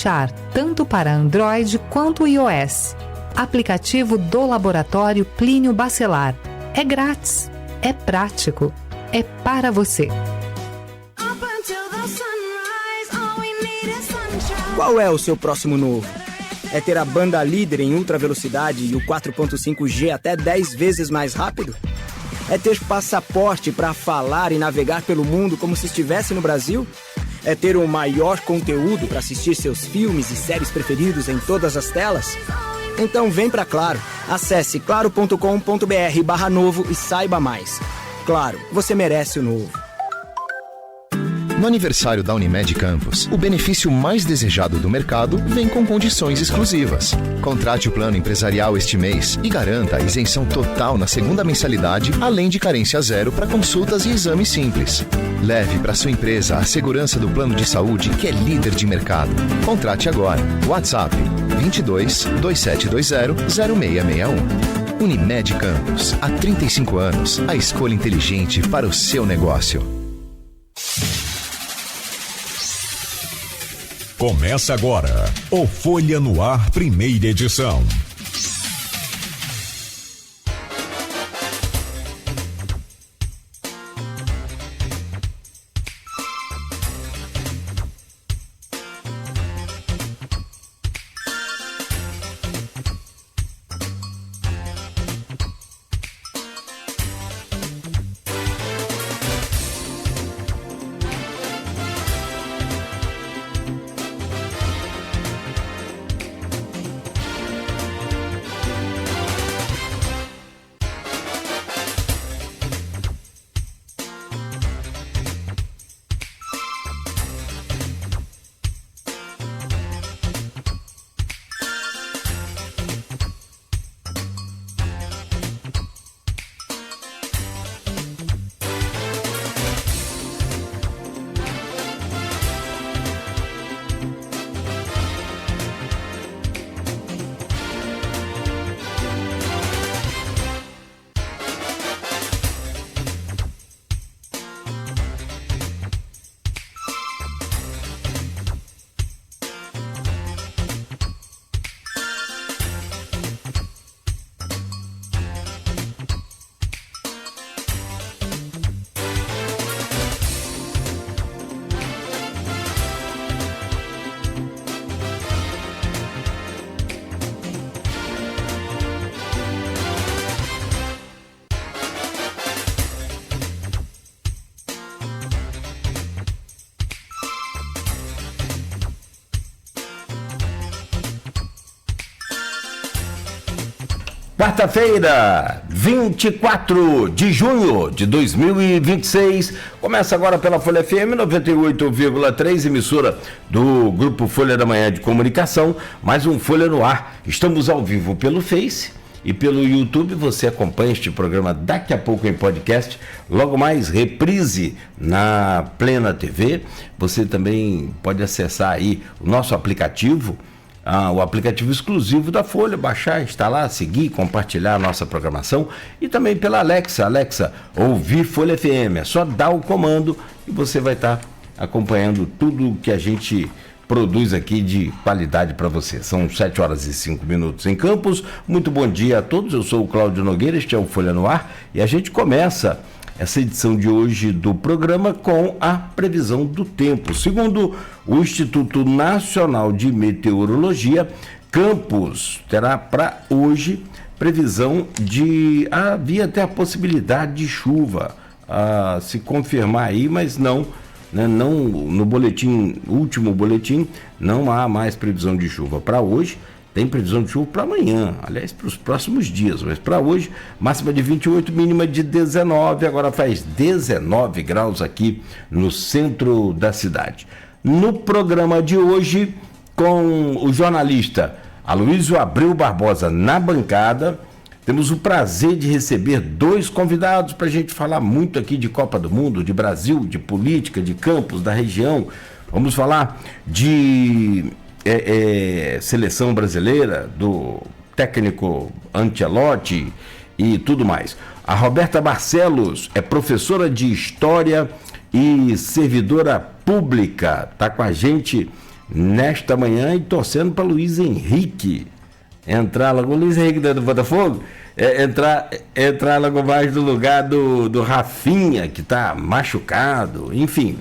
baixar tanto para Android quanto iOS. Aplicativo do Laboratório Plínio Bacelar. É grátis, é prático, é para você. Qual é o seu próximo novo? É ter a banda líder em ultra velocidade e o 4.5G até 10 vezes mais rápido? É ter passaporte para falar e navegar pelo mundo como se estivesse no Brasil? É ter o maior conteúdo para assistir seus filmes e séries preferidos em todas as telas? Então vem pra Claro. Acesse claro.com.br/novo e saiba mais. Claro, você merece o novo. No aniversário da Unimed Campus, o benefício mais desejado do mercado vem com condições exclusivas. Contrate o plano empresarial este mês e garanta a isenção total na segunda mensalidade, além de carência zero para consultas e exames simples. Leve para sua empresa a segurança do plano de saúde que é líder de mercado. Contrate agora. WhatsApp 22 2720 0661. Unimed Campus. Há 35 anos, a escolha inteligente para o seu negócio. Começa agora o Folha no Ar, primeira edição. Quarta-feira, 24 de junho de 2026, começa agora pela Folha FM 98,3, emissora do Grupo Folha da Manhã de Comunicação, mais um Folha no Ar. Estamos ao vivo pelo Face e pelo YouTube, você acompanha este programa daqui a pouco em podcast, logo mais reprise na Plena TV, você também pode acessar aí o nosso aplicativo, o aplicativo exclusivo da Folha, baixar, instalar, seguir, compartilhar a nossa programação e também pela Alexa, ouvir Folha FM, é só dar o comando e você vai estar acompanhando tudo que a gente produz aqui de qualidade para você. São 7 horas e 5 minutos em Campos. Muito bom dia a todos, eu sou o Cláudio Nogueira, este é o Folha no Ar e a gente começa essa edição de hoje do programa com a previsão do tempo. Segundo o Instituto Nacional de Meteorologia, Campos terá para hoje previsão de... havia até a possibilidade de chuva a se confirmar aí, mas não no último boletim, não há mais previsão de chuva para hoje. Tem previsão de chuva para amanhã, aliás, para os próximos dias, mas para hoje, máxima de 28, mínima de 19, agora faz 19 graus aqui no centro da cidade. No programa de hoje, com o jornalista Aloysio Abreu Barbosa na bancada, temos o prazer de receber 2 convidados para a gente falar muito aqui de Copa do Mundo, de Brasil, de política, de Campos, da região. Vamos falar de... seleção brasileira, do técnico Ancelotti e tudo mais. A Roberta Barcelos é professora de História e servidora pública, está com a gente nesta manhã e torcendo para Luiz Henrique entrar logo, o Luiz Henrique do Botafogo, entrar logo mais no lugar do Rafinha, que está machucado, enfim.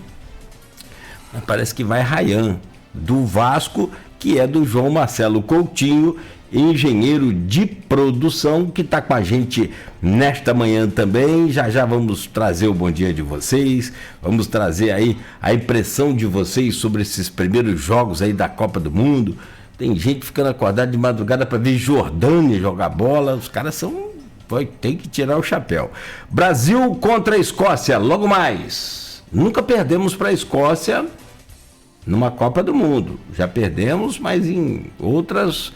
Mas parece que vai Ryan, do Vasco, que é do João Marcelo Coutinho, engenheiro de produção, que está com a gente nesta manhã também. Já vamos trazer o bom dia de vocês, vamos trazer aí a impressão de vocês sobre esses primeiros jogos aí da Copa do Mundo. Tem gente ficando acordada de madrugada para ver Jordânia jogar bola, os caras tem que tirar o chapéu. Brasil contra a Escócia, logo mais. Nunca perdemos para a Escócia numa Copa do Mundo, já perdemos, mas em outras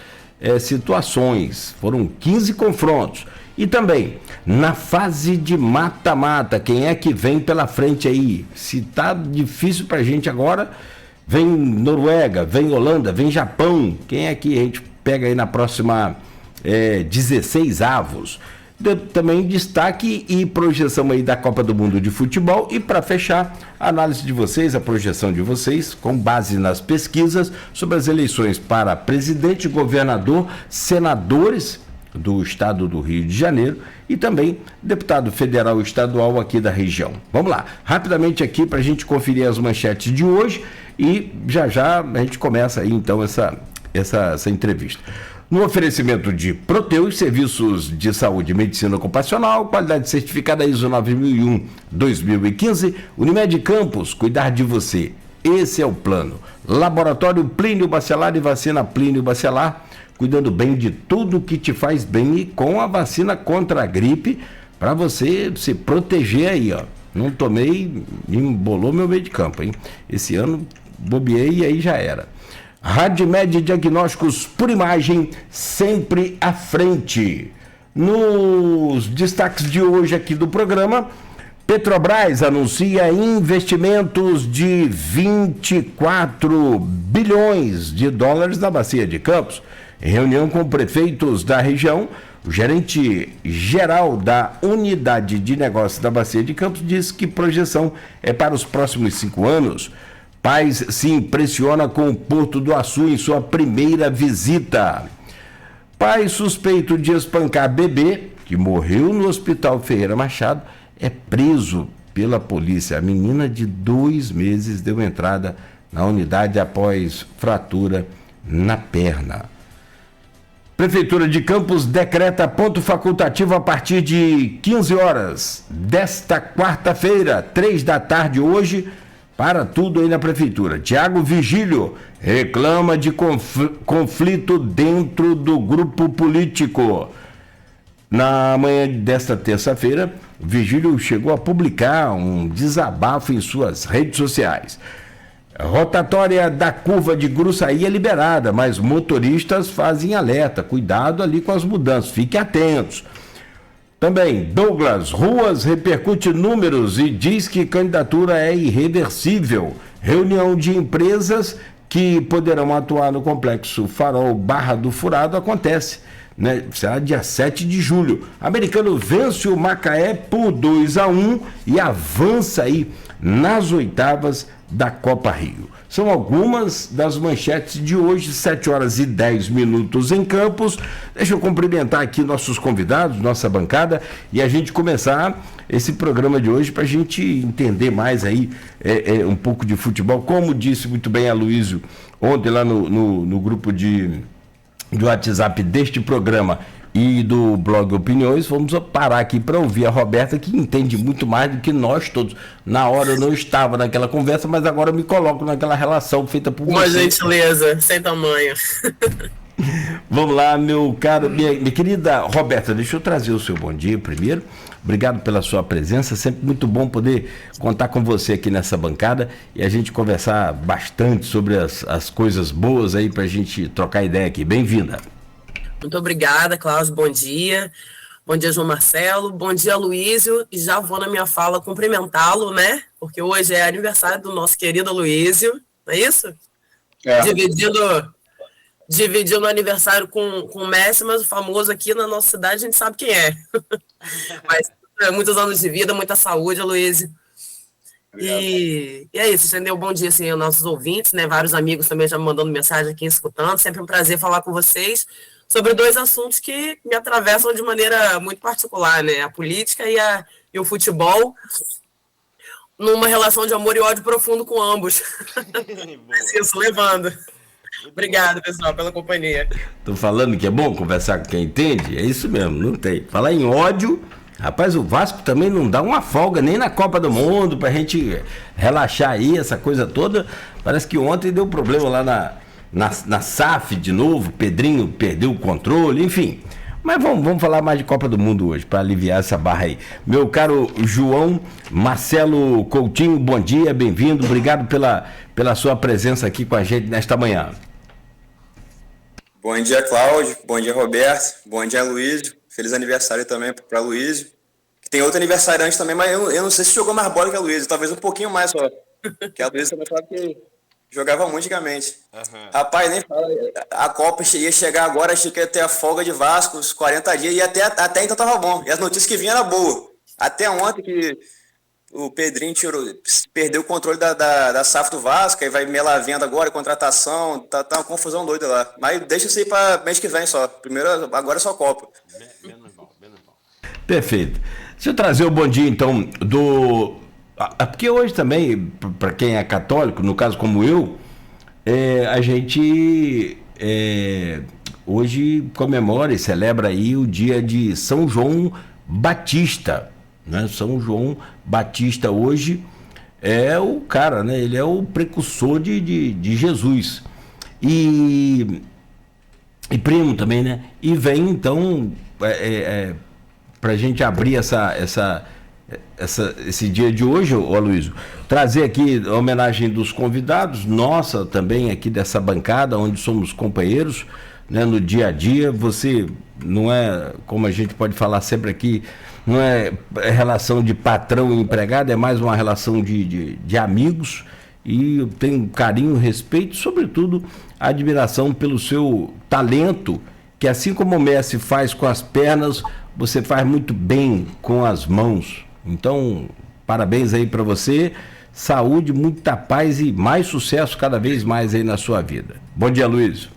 situações, foram 15 confrontos. E também, na fase de mata-mata, quem é que vem pela frente aí? Se tá difícil pra gente agora, vem Noruega, vem Holanda, vem Japão. Quem é que a gente pega aí na próxima 16 avos? Também destaque e projeção aí da Copa do Mundo de Futebol. E para fechar, a análise de vocês, a projeção de vocês, com base nas pesquisas sobre as eleições para presidente, governador, senadores do estado do Rio de Janeiro e também deputado federal e estadual aqui da região. Vamos lá, rapidamente aqui para a gente conferir as manchetes de hoje e já a gente começa aí então essa entrevista. No oferecimento de Proteus, serviços de saúde e medicina ocupacional, qualidade certificada ISO 9001-2015, Unimed Campos, cuidar de você. Esse é o plano. Laboratório Plínio Bacelar e vacina Plínio Bacelar, cuidando bem de tudo que te faz bem e com a vacina contra a gripe, para você se proteger aí, ó. Não tomei, embolou meu meio de campo, hein? Esse ano bobeei e aí já era. Radmed Diagnósticos por imagem, sempre à frente. Nos destaques de hoje aqui do programa, Petrobras anuncia investimentos de 24 bilhões de dólares na Bacia de Campos. Em reunião com prefeitos da região, o gerente geral da Unidade de Negócios da Bacia de Campos disse que projeção é para os próximos 5 anos. Pais se impressiona com o Porto do Açu em sua primeira visita. Pai suspeito de espancar bebê, que morreu no Hospital Ferreira Machado, é preso pela polícia. A menina de 2 meses deu entrada na unidade após fratura na perna. Prefeitura de Campos decreta ponto facultativo a partir de 15 horas desta quarta-feira, 3 da tarde hoje, para tudo aí na prefeitura. Tiago Vigílio reclama de conflito dentro do grupo político. Na manhã desta terça-feira, Vigílio chegou a publicar um desabafo em suas redes sociais. A rotatória da curva de Gruçaí é liberada, mas motoristas fazem alerta. Cuidado ali com as mudanças, fiquem atentos. Também, Douglas Ruas repercute números e diz que candidatura é irreversível. Reunião de empresas que poderão atuar no complexo Farol Barra do Furado acontece, né? Será dia 7 de julho. Americano vence o Macaé por 2-1 e avança aí nas oitavas da Copa Rio. São algumas das manchetes de hoje, 7 horas e 10 minutos em Campos. Deixa eu cumprimentar aqui nossos convidados, nossa bancada, e a gente começar esse programa de hoje para a gente entender mais aí um pouco de futebol. Como disse muito bem a Luísio ontem lá no grupo de WhatsApp deste programa e do blog Opiniões, vamos parar aqui para ouvir a Roberta, que entende muito mais do que nós todos. Na hora eu não estava naquela conversa, mas agora eu me coloco naquela relação feita por você. Uma gentileza, sem tamanho. Vamos lá, meu caro, minha querida Roberta, deixa eu trazer o seu bom dia primeiro. Obrigado pela sua presença, sempre muito bom poder contar com você aqui nessa bancada e a gente conversar bastante sobre as coisas boas aí para a gente trocar ideia aqui. Bem-vinda. Muito obrigada, Cláudio, bom dia. Bom dia, João Marcelo. Bom dia, Luísio. E já vou na minha fala cumprimentá-lo, né? Porque hoje é aniversário do nosso querido Luísio, não é isso? É. Dividindo o aniversário com o Messi, mas o famoso aqui na nossa cidade a gente sabe quem é. Mas muitos anos de vida, muita saúde, Luísio. E é isso, estendeu bom dia assim, aos nossos ouvintes, né? Vários amigos também já me mandando mensagem aqui, escutando. Sempre um prazer falar com vocês sobre dois assuntos que me atravessam de maneira muito particular, né? A política e o futebol, numa relação de amor e ódio profundo com ambos. Isso, levando. Obrigado, pessoal, pela companhia. Tô falando que é bom conversar com quem entende? É isso mesmo, não tem. Falar em ódio, rapaz, o Vasco também não dá uma folga nem na Copa do Mundo pra gente relaxar aí, essa coisa toda. Parece que ontem deu problema lá na SAF de novo, Pedrinho perdeu o controle, enfim. Mas vamos falar mais de Copa do Mundo hoje, para aliviar essa barra aí. Meu caro João Marcelo Coutinho, bom dia, bem-vindo, obrigado pela sua presença aqui com a gente nesta manhã. Bom dia, Cláudio, bom dia, Roberto, bom dia, Luísio, feliz aniversário também para Luísio. Tem outro aniversariante também, mas eu não sei se jogou mais bola que a Luísio, talvez um pouquinho mais só, que a Luísio também falava que jogava muito antigamente. Rapaz, nem fala, a Copa ia chegar agora, achei que ia ter a folga de Vasco, uns 40 dias, e até então tava bom. E as notícias que vinham eram boas. Até ontem que o Pedrinho perdeu o controle da SAF do Vasco, aí vai melar a venda agora, contratação, tá uma confusão doida lá. Mas deixa isso aí para mês que vem só. Primeiro, agora é só Copa. Menos mal. Perfeito. Deixa eu trazer o bom dia, então, porque hoje também, para quem é católico, no caso como eu, a gente hoje comemora e celebra aí o dia de São João Batista, né? São João Batista hoje é o cara, né? Ele é o precursor de Jesus e primo também, né? E vem então para a gente abrir esse dia de hoje, ô Aloysio, trazer aqui a homenagem dos convidados, nossa também aqui dessa bancada, onde somos companheiros, né, no dia a dia. Você não é, como a gente pode falar sempre aqui, não é relação de patrão e empregado, é mais uma relação de amigos, e eu tenho carinho, respeito, sobretudo admiração pelo seu talento, que assim como o Messi faz com as pernas, você faz muito bem com as mãos. Então, parabéns aí para você, saúde, muita paz e mais sucesso cada vez mais aí na sua vida. Bom dia, Luiz.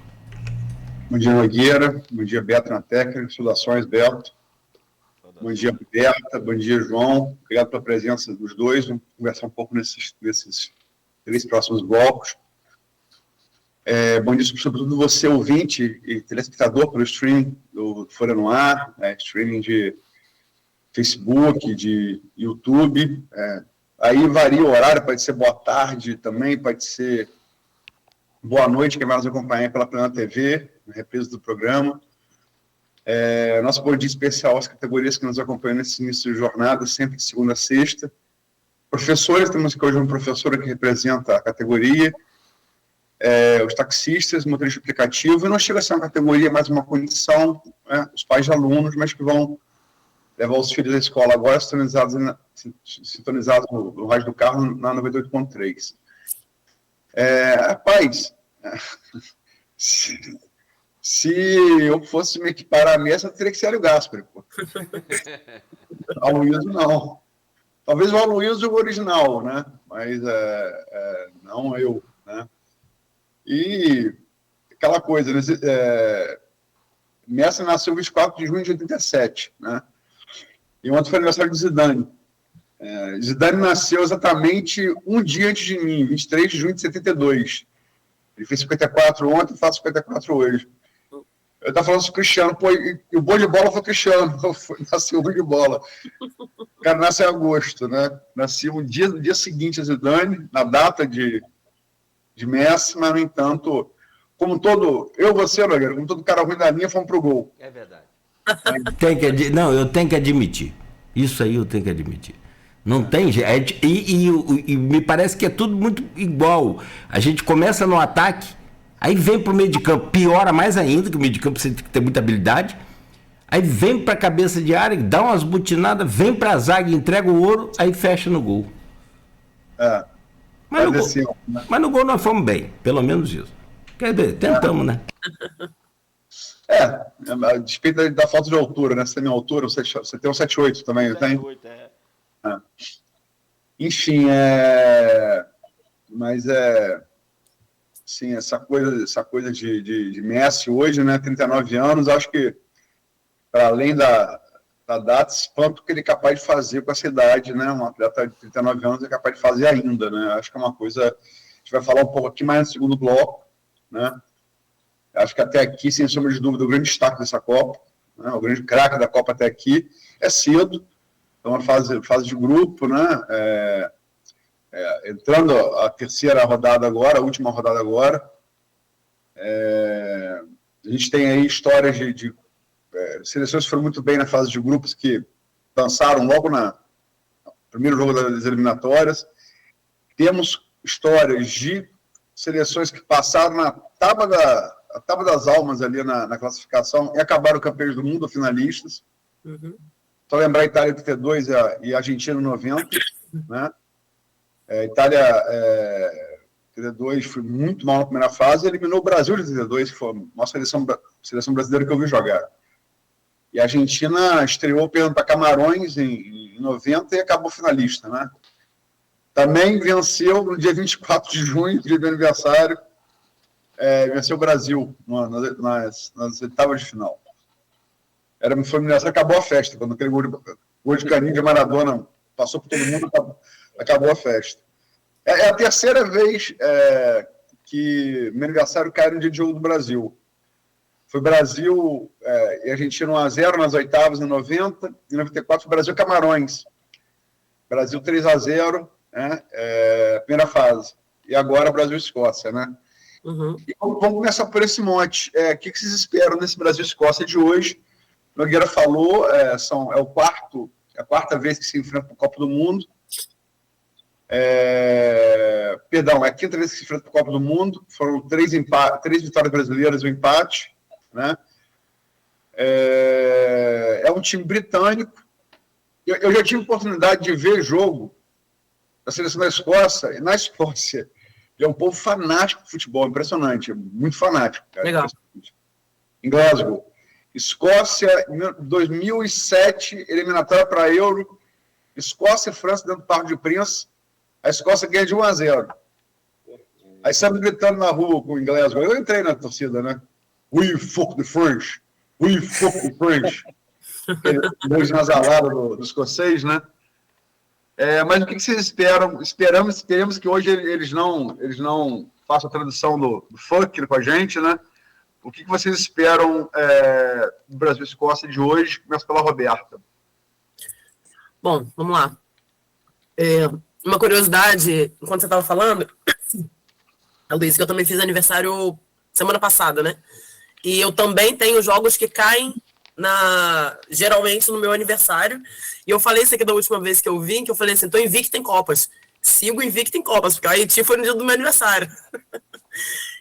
Bom dia, Nogueira. Bom dia, Beto na técnica. Saudações, Beto. Bom dia, Berta. Bom dia, João. Obrigado pela presença dos dois. Vamos conversar um pouco nesses 3 próximos blocos. Bom dia, sobretudo você, ouvinte e telespectador, pelo streaming do Folha no Ar, streaming de Facebook, de YouTube. Aí varia o horário, pode ser boa tarde também, pode ser boa noite, quem vai nos acompanhar pela Plena TV, na reprise do programa. Nosso bom dia especial às categorias que nos acompanham nesse início de jornada, sempre de segunda a sexta. Professores, temos aqui hoje uma professora que representa a categoria, os taxistas, motorista aplicativo, e não chega a ser uma categoria, mas uma condição, os pais de alunos, mas que vão levar os filhos à escola agora sintonizados no rádio do carro na 98.3. Rapaz, se eu fosse me equiparar a mesa, teria que ser Hélio Gaspari, pô. Aloysio não. Talvez o Aloysio original, né? Mas não eu, né? E aquela coisa, né? Messi nasceu 24 de junho de 87, né? E ontem foi aniversário do Zidane. Zidane nasceu exatamente um dia antes de mim, 23 de junho de 72. Ele fez 54 ontem, faz 54 hoje. Eu estava falando sobre o Cristiano, pô, e o bom de bola foi o Cristiano, nasceu o bom de bola. O cara nasce em agosto, né? Nasceu no dia seguinte a Zidane, na data de Messi, mas, no entanto, como todo, você, Nogueira, como todo cara ruim da linha, fomos pro gol. É verdade. Eu tenho que admitir. Isso aí eu tenho que admitir. Não tem jeito. E me parece que é tudo muito igual. A gente começa no ataque, aí vem pro meio de campo, piora mais ainda, que o meio de campo você tem que ter muita habilidade. Aí vem pra cabeça de área, dá umas butinadas, vem pra zaga, entrega o ouro, aí fecha no gol. Mas no gol nós fomos bem, pelo menos isso. Quer dizer, tentamos, né? A despeito da falta de altura, né? Você tem minha altura, você tem um 7'8" também, não tem? 7'8", Enfim, mas sim, essa coisa de Messi hoje, né, 39 anos, acho que, para além da data, espanto que ele é capaz de fazer com essa idade, né, um atleta de 39 anos é capaz de fazer ainda, né, acho que é uma coisa, a gente vai falar um pouco aqui mais no segundo bloco, né, acho que até aqui, sem sombra de dúvida, o grande destaque dessa Copa, né, o grande craque da Copa até aqui, é cedo, então a fase de grupo, né, entrando a terceira rodada agora, a última rodada agora, a gente tem aí histórias de seleções que foram muito bem na fase de grupos, que dançaram logo no primeiro jogo das eliminatórias. Temos histórias de seleções que passaram na tábua das almas ali na classificação e acabaram campeões do mundo, finalistas. Uhum. Só lembrar a Itália 32 e a Argentina 90, né? A Itália 32 foi muito mal na primeira fase e eliminou o Brasil de 32, que foi uma seleção brasileira que eu vi jogar. E a Argentina estreou perdendo para Camarões em 90 e acabou finalista, né? Também venceu no dia 24 de junho, dia do aniversário, venceu o Brasil nas oitavas de final. Foi aniversário, acabou a festa, quando aquele gol de caninho de Maradona passou por todo mundo, acabou a festa. É a terceira vez que meu aniversário cai no dia de jogo do Brasil. Foi Brasil e Argentina 1-0 nas oitavas em 90, em 94 foi Brasil e Camarões. Brasil 3-0, né, primeira fase. E agora Brasil e Escócia, né? Uhum. E vamos começar por esse monte. O que vocês esperam nesse Brasil e Escócia de hoje? Nogueira falou, é a quarta vez que se enfrenta para a Copa do Mundo. Perdão, é a quinta vez que se enfrenta para a Copa do Mundo. Foram 3 vitórias brasileiras e um empate, né? É um time britânico. Eu já tive oportunidade de ver jogo da seleção da Escócia, e na Escócia é um povo fanático de futebol, impressionante, muito fanático. Cara. Legal. Em Glasgow. Escócia, em 2007, eliminatória para Euro, Escócia e França dentro do Parque de Prince, a Escócia ganha de 1-0. Aí sabe gritando na rua com o inglês. Eu entrei na torcida, né? We fuck the French. We fuck the French. Dois nasalado do escocês, né? Mas o que vocês esperam? Esperamos que hoje eles não façam a tradução do fuck com a gente, né? O que vocês esperam do Brasil e Escócia de hoje? Começa pela Roberta. Bom, vamos lá. Uma curiosidade, enquanto você estava falando, Luiz, que eu também fiz aniversário semana passada, né? E eu também tenho jogos que caem geralmente no meu aniversário. E eu falei isso aqui da última vez que eu vim, que eu falei assim, tô invicto em Copas. Sigo invicto em Copas, porque o Haiti foi no dia do meu aniversário.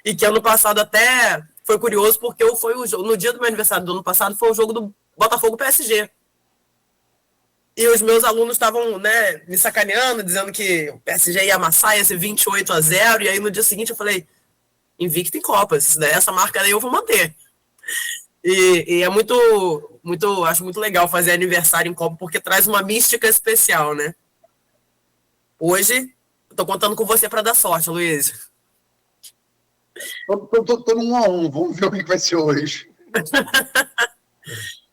E que ano passado até foi curioso, porque no dia do meu aniversário do ano passado foi o jogo do Botafogo-PSG. E os meus alunos estavam, né, me sacaneando, dizendo que o PSG ia amassar, ia ser 28-0, e aí no dia seguinte eu falei, invicto em Copas, né? Essa marca aí eu vou manter. E é acho muito legal fazer aniversário em Copa, porque traz uma mística especial, né? Hoje, eu tô contando com você para dar sorte, Luiz. Tô no 1-1, vamos ver o que vai ser hoje.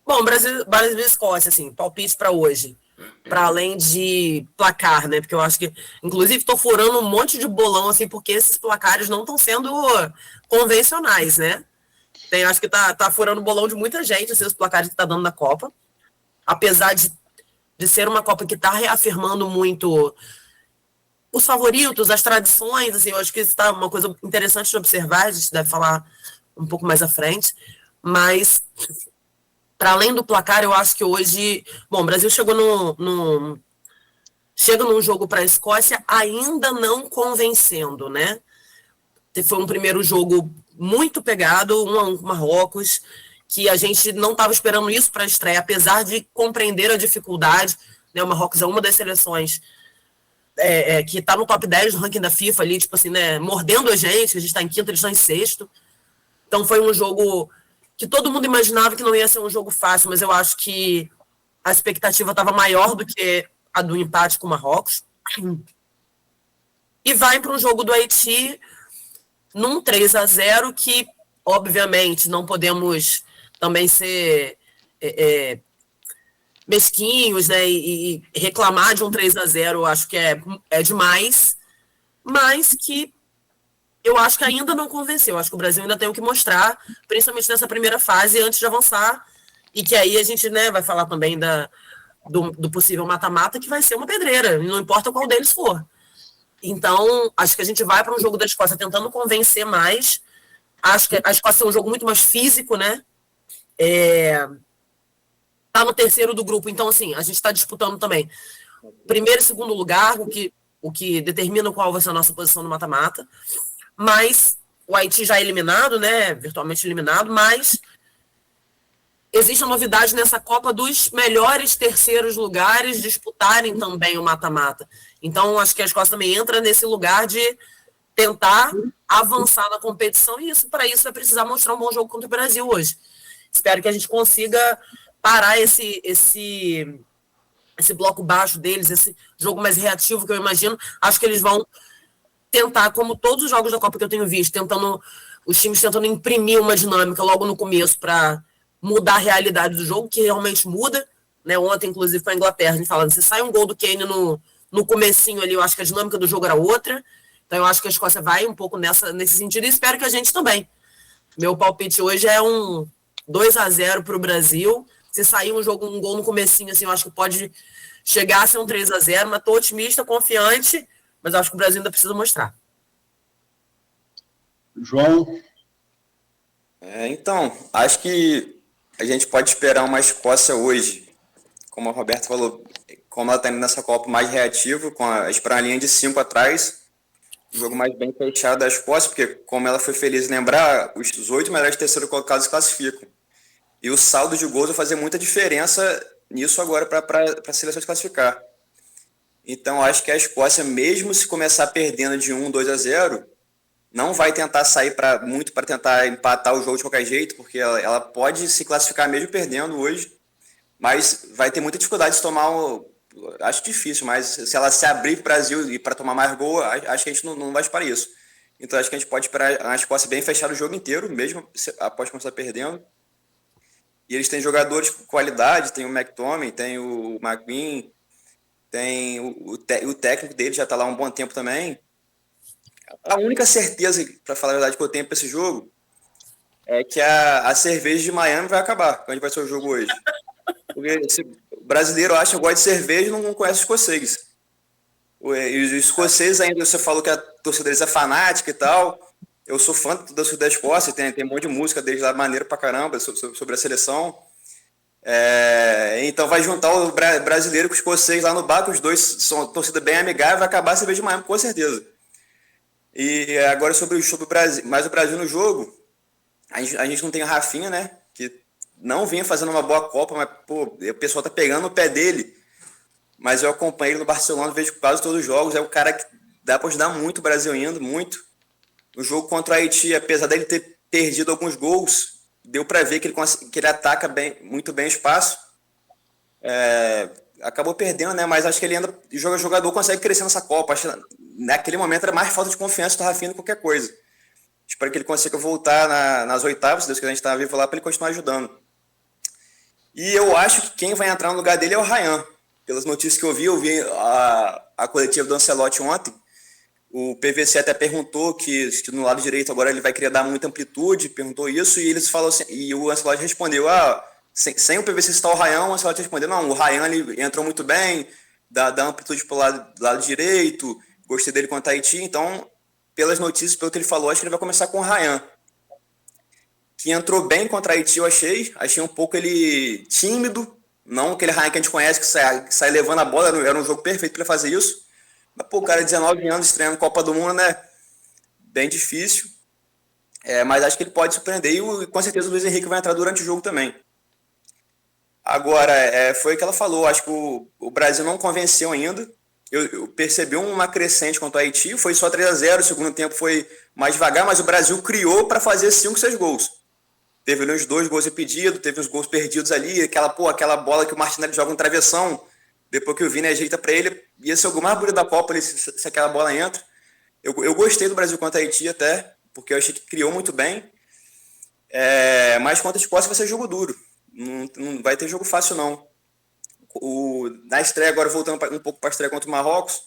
Bom, Brasil e Escócia, assim, palpite para hoje. Para além de placar, né? Porque eu acho que, inclusive, estou furando um monte de bolão, assim, porque esses placares não estão sendo convencionais, né? Acho que tá furando o bolão de muita gente, assim, os placares que tá dando na Copa. Apesar de ser uma Copa que está reafirmando muito os favoritos, as tradições, assim, eu acho que isso está uma coisa interessante de observar, a gente deve falar um pouco mais à frente, mas para além do placar, eu acho que hoje, bom, o Brasil chega num jogo para a Escócia ainda não convencendo, né? Foi um primeiro jogo muito pegado, 1-1 com Marrocos, que a gente não estava esperando isso para a estreia, apesar de compreender a dificuldade, né? O Marrocos é uma das seleções que está no top 10 do ranking da FIFA ali, tipo assim, né, mordendo a gente está em quinto, eles estão em sexto. Então foi um jogo que todo mundo imaginava que não ia ser um jogo fácil, mas eu acho que a expectativa estava maior do que a do empate com o Marrocos. E vai para um jogo do Haiti num 3-0 que, obviamente, não podemos também ser mesquinhos, né, e reclamar de um 3-0, acho que é demais, mas que eu acho que ainda não convenceu. Acho que o Brasil ainda tem o que mostrar, principalmente nessa primeira fase, antes de avançar, e que aí a gente, né, vai falar também do possível mata-mata, que vai ser uma pedreira, não importa qual deles for. Então, acho que a gente vai para um jogo da Escócia tentando convencer mais. Acho que a Escócia é um jogo muito mais físico, né? Tá no terceiro do grupo, então, assim, a gente está disputando também primeiro e segundo lugar, o que determina qual vai ser a nossa posição no mata-mata. Mas o Haiti já é eliminado, né? Virtualmente eliminado, mas existe a novidade nessa Copa dos melhores terceiros lugares disputarem também o mata-mata. Então, acho que a Escócia também entra nesse lugar de tentar avançar na competição, e para isso vai precisar mostrar um bom jogo contra o Brasil hoje. Espero que a gente consiga parar esse bloco baixo deles, esse jogo mais reativo que eu imagino. Acho que eles vão tentar, como todos os jogos da Copa que eu tenho visto, os times tentando imprimir uma dinâmica logo no começo para mudar a realidade do jogo, que realmente muda, né? Ontem, inclusive, com a Inglaterra, a gente falando, se sai um gol do Kane no comecinho ali, eu acho que a dinâmica do jogo era outra. Então, eu acho que a Escócia vai um pouco nesse sentido, e espero que a gente também. Meu palpite hoje é um 2-0 para o Brasil. Se sair um gol no comecinho, assim, eu acho que pode chegar a ser um 3-0, mas estou otimista, confiante, mas acho que o Brasil ainda precisa mostrar. João? Então, acho que a gente pode esperar uma Escócia hoje, como a Roberta falou, como ela está indo nessa Copa mais reativa, esperar uma linha de 5 atrás, um jogo mais bem fechado da Escócia, porque, como ela foi feliz em lembrar, os 8 melhores terceiros colocados classificam. E o saldo de gols vai fazer muita diferença nisso agora para a seleção se classificar. Então, acho que a Escócia, mesmo se começar perdendo de 2-0, não vai tentar sair muito para tentar empatar o jogo de qualquer jeito, porque ela pode se classificar mesmo perdendo hoje, mas vai ter muita dificuldade de tomar acho difícil, mas se ela se abrir para o Brasil e para tomar mais gol, acho que a gente não vai esperar isso. Então, acho que a gente pode esperar a Escócia bem fechada o jogo inteiro, mesmo após começar perdendo. E eles têm jogadores com qualidade, tem o McTominay, tem o McGuinn, tem o técnico dele, já está lá há um bom tempo também. A única certeza, para falar a verdade, que eu tenho para esse jogo é que a cerveja de Miami vai acabar, quando vai ser o jogo hoje. Porque o brasileiro acha que gosta de cerveja e não conhece os escoceses. E os escoceses ainda, você falou que a torcida deles é fanática e tal. Eu sou fã da torcida da Escócia, tem um monte de música deles lá, maneiro pra caramba, sobre a seleção. Então vai juntar o brasileiro com os escoceses lá no bar, que os dois são torcida bem amigável, vai acabar a cerveja de Miami, com certeza. E agora sobre o Brasil, mais o Brasil no jogo, a gente não tem o Rafinha, né, que não vinha fazendo uma boa Copa, mas pô, o pessoal tá pegando no pé dele. Mas eu acompanho ele no Barcelona, vejo quase todos os jogos, é um cara que dá para ajudar muito o Brasil indo, muito. No jogo contra o Haiti, apesar dele ter perdido alguns gols, deu para ver que ele ataca muito bem o espaço. Acabou perdendo, né? Mas acho que ele ainda, jogador, consegue crescer nessa Copa. Acho que naquele momento era mais falta de confiança do Rafinha do que qualquer coisa. Espero que ele consiga voltar nas oitavas, se Deus quiser, a gente está vivo lá para ele continuar ajudando. E eu acho que quem vai entrar no lugar dele é o Ryan. Pelas notícias que eu vi a coletiva do Ancelotti ontem. O PVC até perguntou que no lado direito agora ele vai querer dar muita amplitude, perguntou isso, e eles falaram assim, e o Ancelotti respondeu, sem o PVC citar o Ryan, o Ancelotti respondeu, não, o Ryan ele entrou muito bem, dá amplitude para o lado direito, gostei dele contra a Haiti, então, pelas notícias, pelo que ele falou, acho que ele vai começar com o Ryan, que entrou bem contra a Haiti, eu achei um pouco ele tímido, não aquele Ryan que a gente conhece, que sai levando a bola, era um jogo perfeito para ele fazer isso. Mas, pô, o cara, 19 anos, estreando Copa do Mundo, né? Bem difícil. Mas acho que ele pode surpreender e com certeza o Luiz Henrique vai entrar durante o jogo também. Agora, foi o que ela falou. Acho que o Brasil não convenceu ainda. Eu percebi uma crescente contra o Haiti. Foi só 3-0. O segundo tempo foi mais devagar, mas o Brasil criou para fazer 5, 6 gols. Teve ali uns 2 gols impedidos, teve uns gols perdidos ali. Aquela bola que o Martinelli joga no travessão. depois que o Vini ajeita para ele, ia ser o gol mais bonito da Copa ali, se aquela bola entra. Eu gostei do Brasil contra a Haiti até, porque eu achei que criou muito bem. Mas contra a Escócia vai ser jogo duro. Não vai ter jogo fácil, não. Na estreia, agora voltando um pouco para a estreia contra o Marrocos,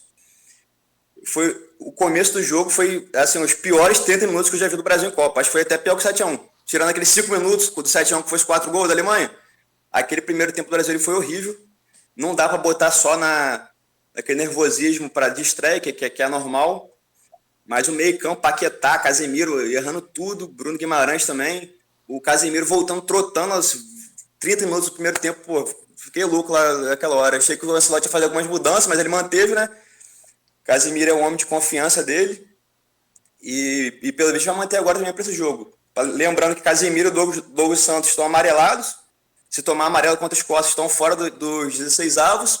o começo do jogo foi assim, os piores 30 minutos que eu já vi do Brasil em Copa. Acho que foi até pior que o 7-1. Tirando aqueles 5 minutos do 7-1 que foi os 4 gols da Alemanha, aquele primeiro tempo do Brasil foi horrível. Não dá para botar só naquele nervosismo de estreia, que é normal. Mas o meio-campo, Paquetá, Casemiro errando tudo, Bruno Guimarães também. O Casemiro voltando, trotando aos 30 minutos do primeiro tempo. Pô, fiquei louco lá naquela hora. Achei que o Ancelotti ia fazer algumas mudanças, mas ele manteve, né? Casemiro é um homem de confiança dele. E pelo visto vai manter agora também para esse jogo. Lembrando que Casemiro e Douglas Santos estão amarelados. Se tomar amarelo contra os Escócia, estão fora dos 16avos.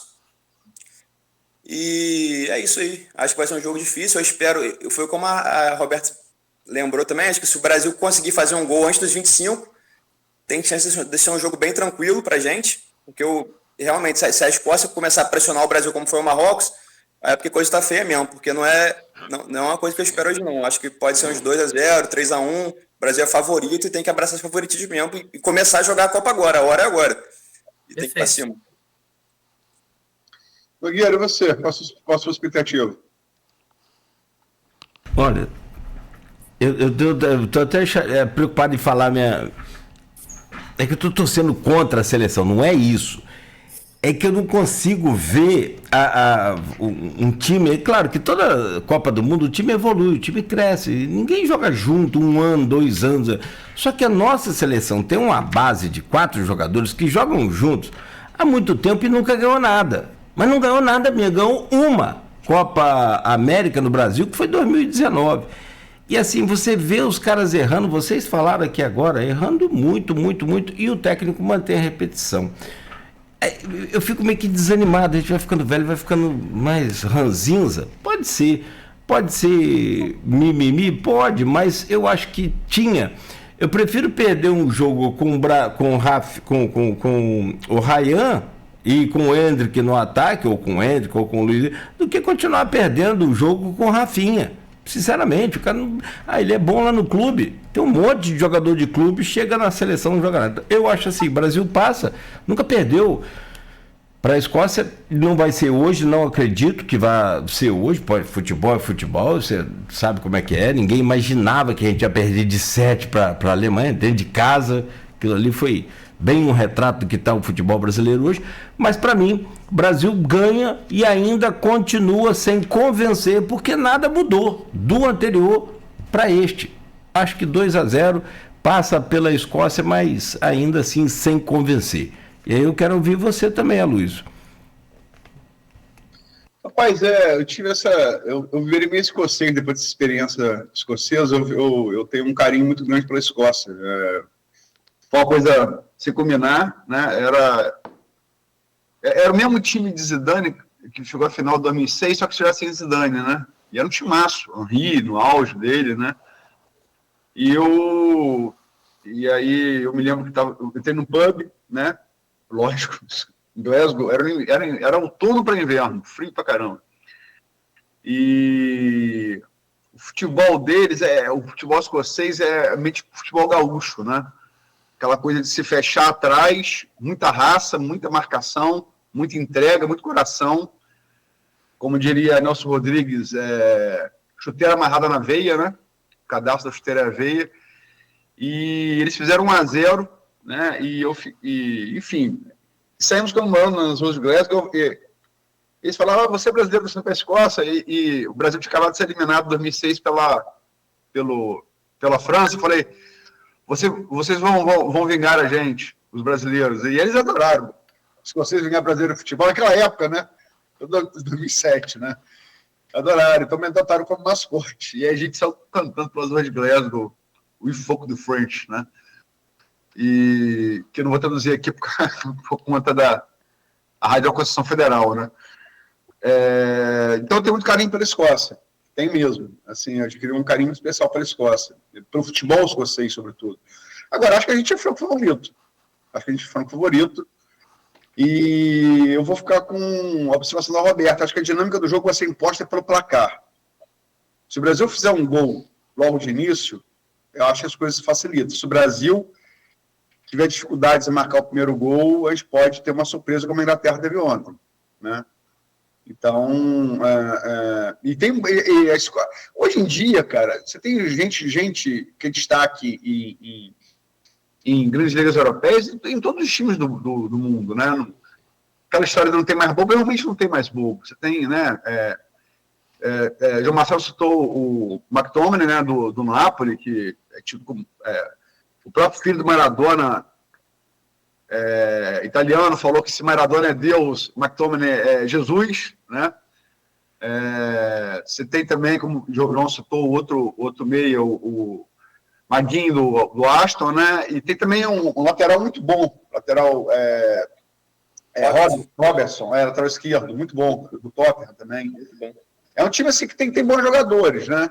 E é isso aí. Acho que vai ser um jogo difícil. Eu espero. Foi como a Roberta lembrou também. Acho que se o Brasil conseguir fazer um gol antes dos 25, tem chance de ser um jogo bem tranquilo pra gente. Porque realmente, se a Escócia começar a pressionar o Brasil como foi o Marrocos, é porque a coisa tá feia mesmo. Porque não é uma coisa que eu espero hoje, não. Acho que pode ser uns 2-0, 3-1. O Brasil é favorito e tem que abraçar os favoritismos mesmo e começar a jogar a Copa agora. A hora é agora. E tem que ir pra cima. Nogueira, e você? Qual a sua expectativa? Olha, eu tô até preocupado em falar É que eu tô torcendo contra a seleção, não é isso. É que eu não consigo ver um time... É claro que toda Copa do Mundo o time evolui, o time cresce. Ninguém joga junto 1 ano, 2 anos. Só que a nossa seleção tem uma base de 4 jogadores que jogam juntos há muito tempo e nunca ganhou nada. Mas não ganhou nada, ganhou uma Copa América no Brasil, que foi 2019. E assim, você vê os caras errando, vocês falaram aqui agora, errando muito, muito, muito, e o técnico mantém a repetição. Eu fico meio que desanimado, a gente vai ficando velho, vai ficando mais ranzinza. Pode ser mimimi, pode, mas eu acho que eu prefiro perder um jogo com o Ryan e com o Hendrick no ataque, ou com o Hendrick, ou com o Luiz, do que continuar perdendo o jogo com o Rafinha. Sinceramente, o cara ele é bom lá no clube. Tem um monte de jogador de clube, chega na seleção, não joga nada. Eu acho assim, Brasil passa, nunca perdeu. Para a Escócia não vai ser hoje, não acredito que vai ser hoje. Futebol é futebol, você sabe como é que é. Ninguém imaginava que a gente ia perder de 7 para a Alemanha, dentro de casa. Aquilo ali foi bem um retrato do que está o futebol brasileiro hoje. Mas para mim, o Brasil ganha e ainda continua sem convencer, porque nada mudou do anterior para este. Acho que 2-0 passa pela Escócia, mas ainda assim sem convencer. E aí eu quero ouvir você também, Aloysio. Rapaz, eu tive eu virei meio escocês depois dessa experiência escocesa. Eu tenho um carinho muito grande pela Escócia. Foi uma coisa se combinar, né? Era o mesmo time de Zidane que chegou à final de 2006, só que já sem Zidane, né? E era um timaço, Henry, no auge dele, né? E aí eu me lembro que eu entrei num pub, né? Lógico, em Glasgow, era outono para inverno, frio pra caramba. E o futebol deles, o futebol escocês é meio tipo futebol gaúcho, né? Aquela coisa de se fechar atrás, muita raça, muita marcação, muita entrega, muito coração. Como diria Nelson Rodrigues, chuteira amarrada na veia, né? O cadastro da chuteira é a veia. E eles fizeram 1-0, né? Enfim, saímos comemorando nas ruas de Glasgow. Eles falavam, você é brasileiro, você é para a Escócia, e o Brasil tinha acabado de ser eliminado em 2006 pela França. Eu falei, vocês vão vingar a gente, os brasileiros. E eles adoraram. Os escoceses vingar brasileiro no futebol naquela época, né? 2007, né? Adoraram. Então me adotaram como mascote. E aí a gente saiu cantando pelas ruas de Glasgow, o Folk do French, né? E que eu não vou traduzir aqui por conta da Rádio da Constituição Federal, né? Então eu tenho muito carinho pela Escócia. Tem mesmo. Assim, eu adquiri um carinho especial pela Escócia. Pelo futebol escocês, sobretudo. Agora, acho que a gente é franco favorito. E eu vou ficar com a observação da Roberta. Acho que a dinâmica do jogo vai ser imposta pelo placar. Se o Brasil fizer um gol logo de início, eu acho que as coisas se facilitam. Se o Brasil tiver dificuldades em marcar o primeiro gol, a gente pode ter uma surpresa como a Inglaterra teve ontem, né? Então, hoje em dia, cara, você tem gente que destaque em grandes ligas europeias, em todos os times do mundo, né? Aquela história de não ter mais bobo, realmente não tem mais bobo. Você tem, né? João Marcelo citou o McTominay, né, do Napoli, que é tido como o próprio filho do Maradona, italiano, falou que se Maradona é Deus, McTominay é Jesus, né? Você tem também, como o João citou, o outro meia, o Maguinho do Aston, né? E tem também um lateral muito bom, lateral Robertson, lateral esquerdo, muito bom, do Tottenham também. É um time assim que tem bons jogadores, né?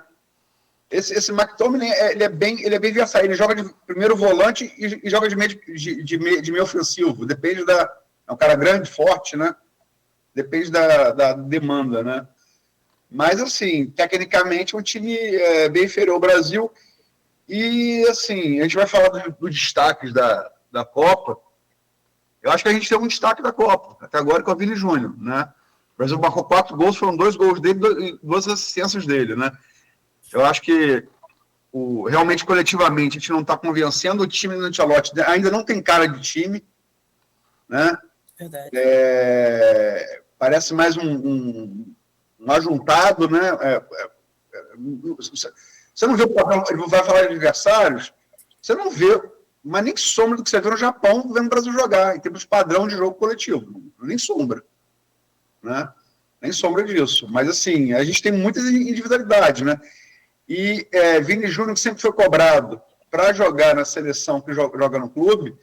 Esse McTominay, ele é bem versátil. Ele joga de primeiro volante e joga de meio ofensivo. Depende é um cara grande, forte, né? Depende da demanda, né? Mas, assim, tecnicamente, é um time bem inferior ao Brasil. E, assim, a gente vai falar dos destaques da Copa. Eu acho que a gente tem um destaque da Copa, até agora, que é o Vini Júnior, né? O Brasil marcou 4 gols, foram 2 gols dele e 2 assistências dele, né? Eu acho que realmente, coletivamente, a gente não está convencendo. O time do Ancelotti ainda não tem cara de time, né? Verdade. Parece mais um ajuntado, né? Você não vê o padrão, ele vai falar de adversários, você não vê, mas nem sombra do que você vê no Japão vendo o Brasil jogar, em termos de padrão de jogo coletivo, nem sombra, né? Nem sombra disso. Mas, assim, a gente tem muitas individualidades, né? E Vini Júnior, que sempre foi cobrado para jogar na seleção que joga no clube,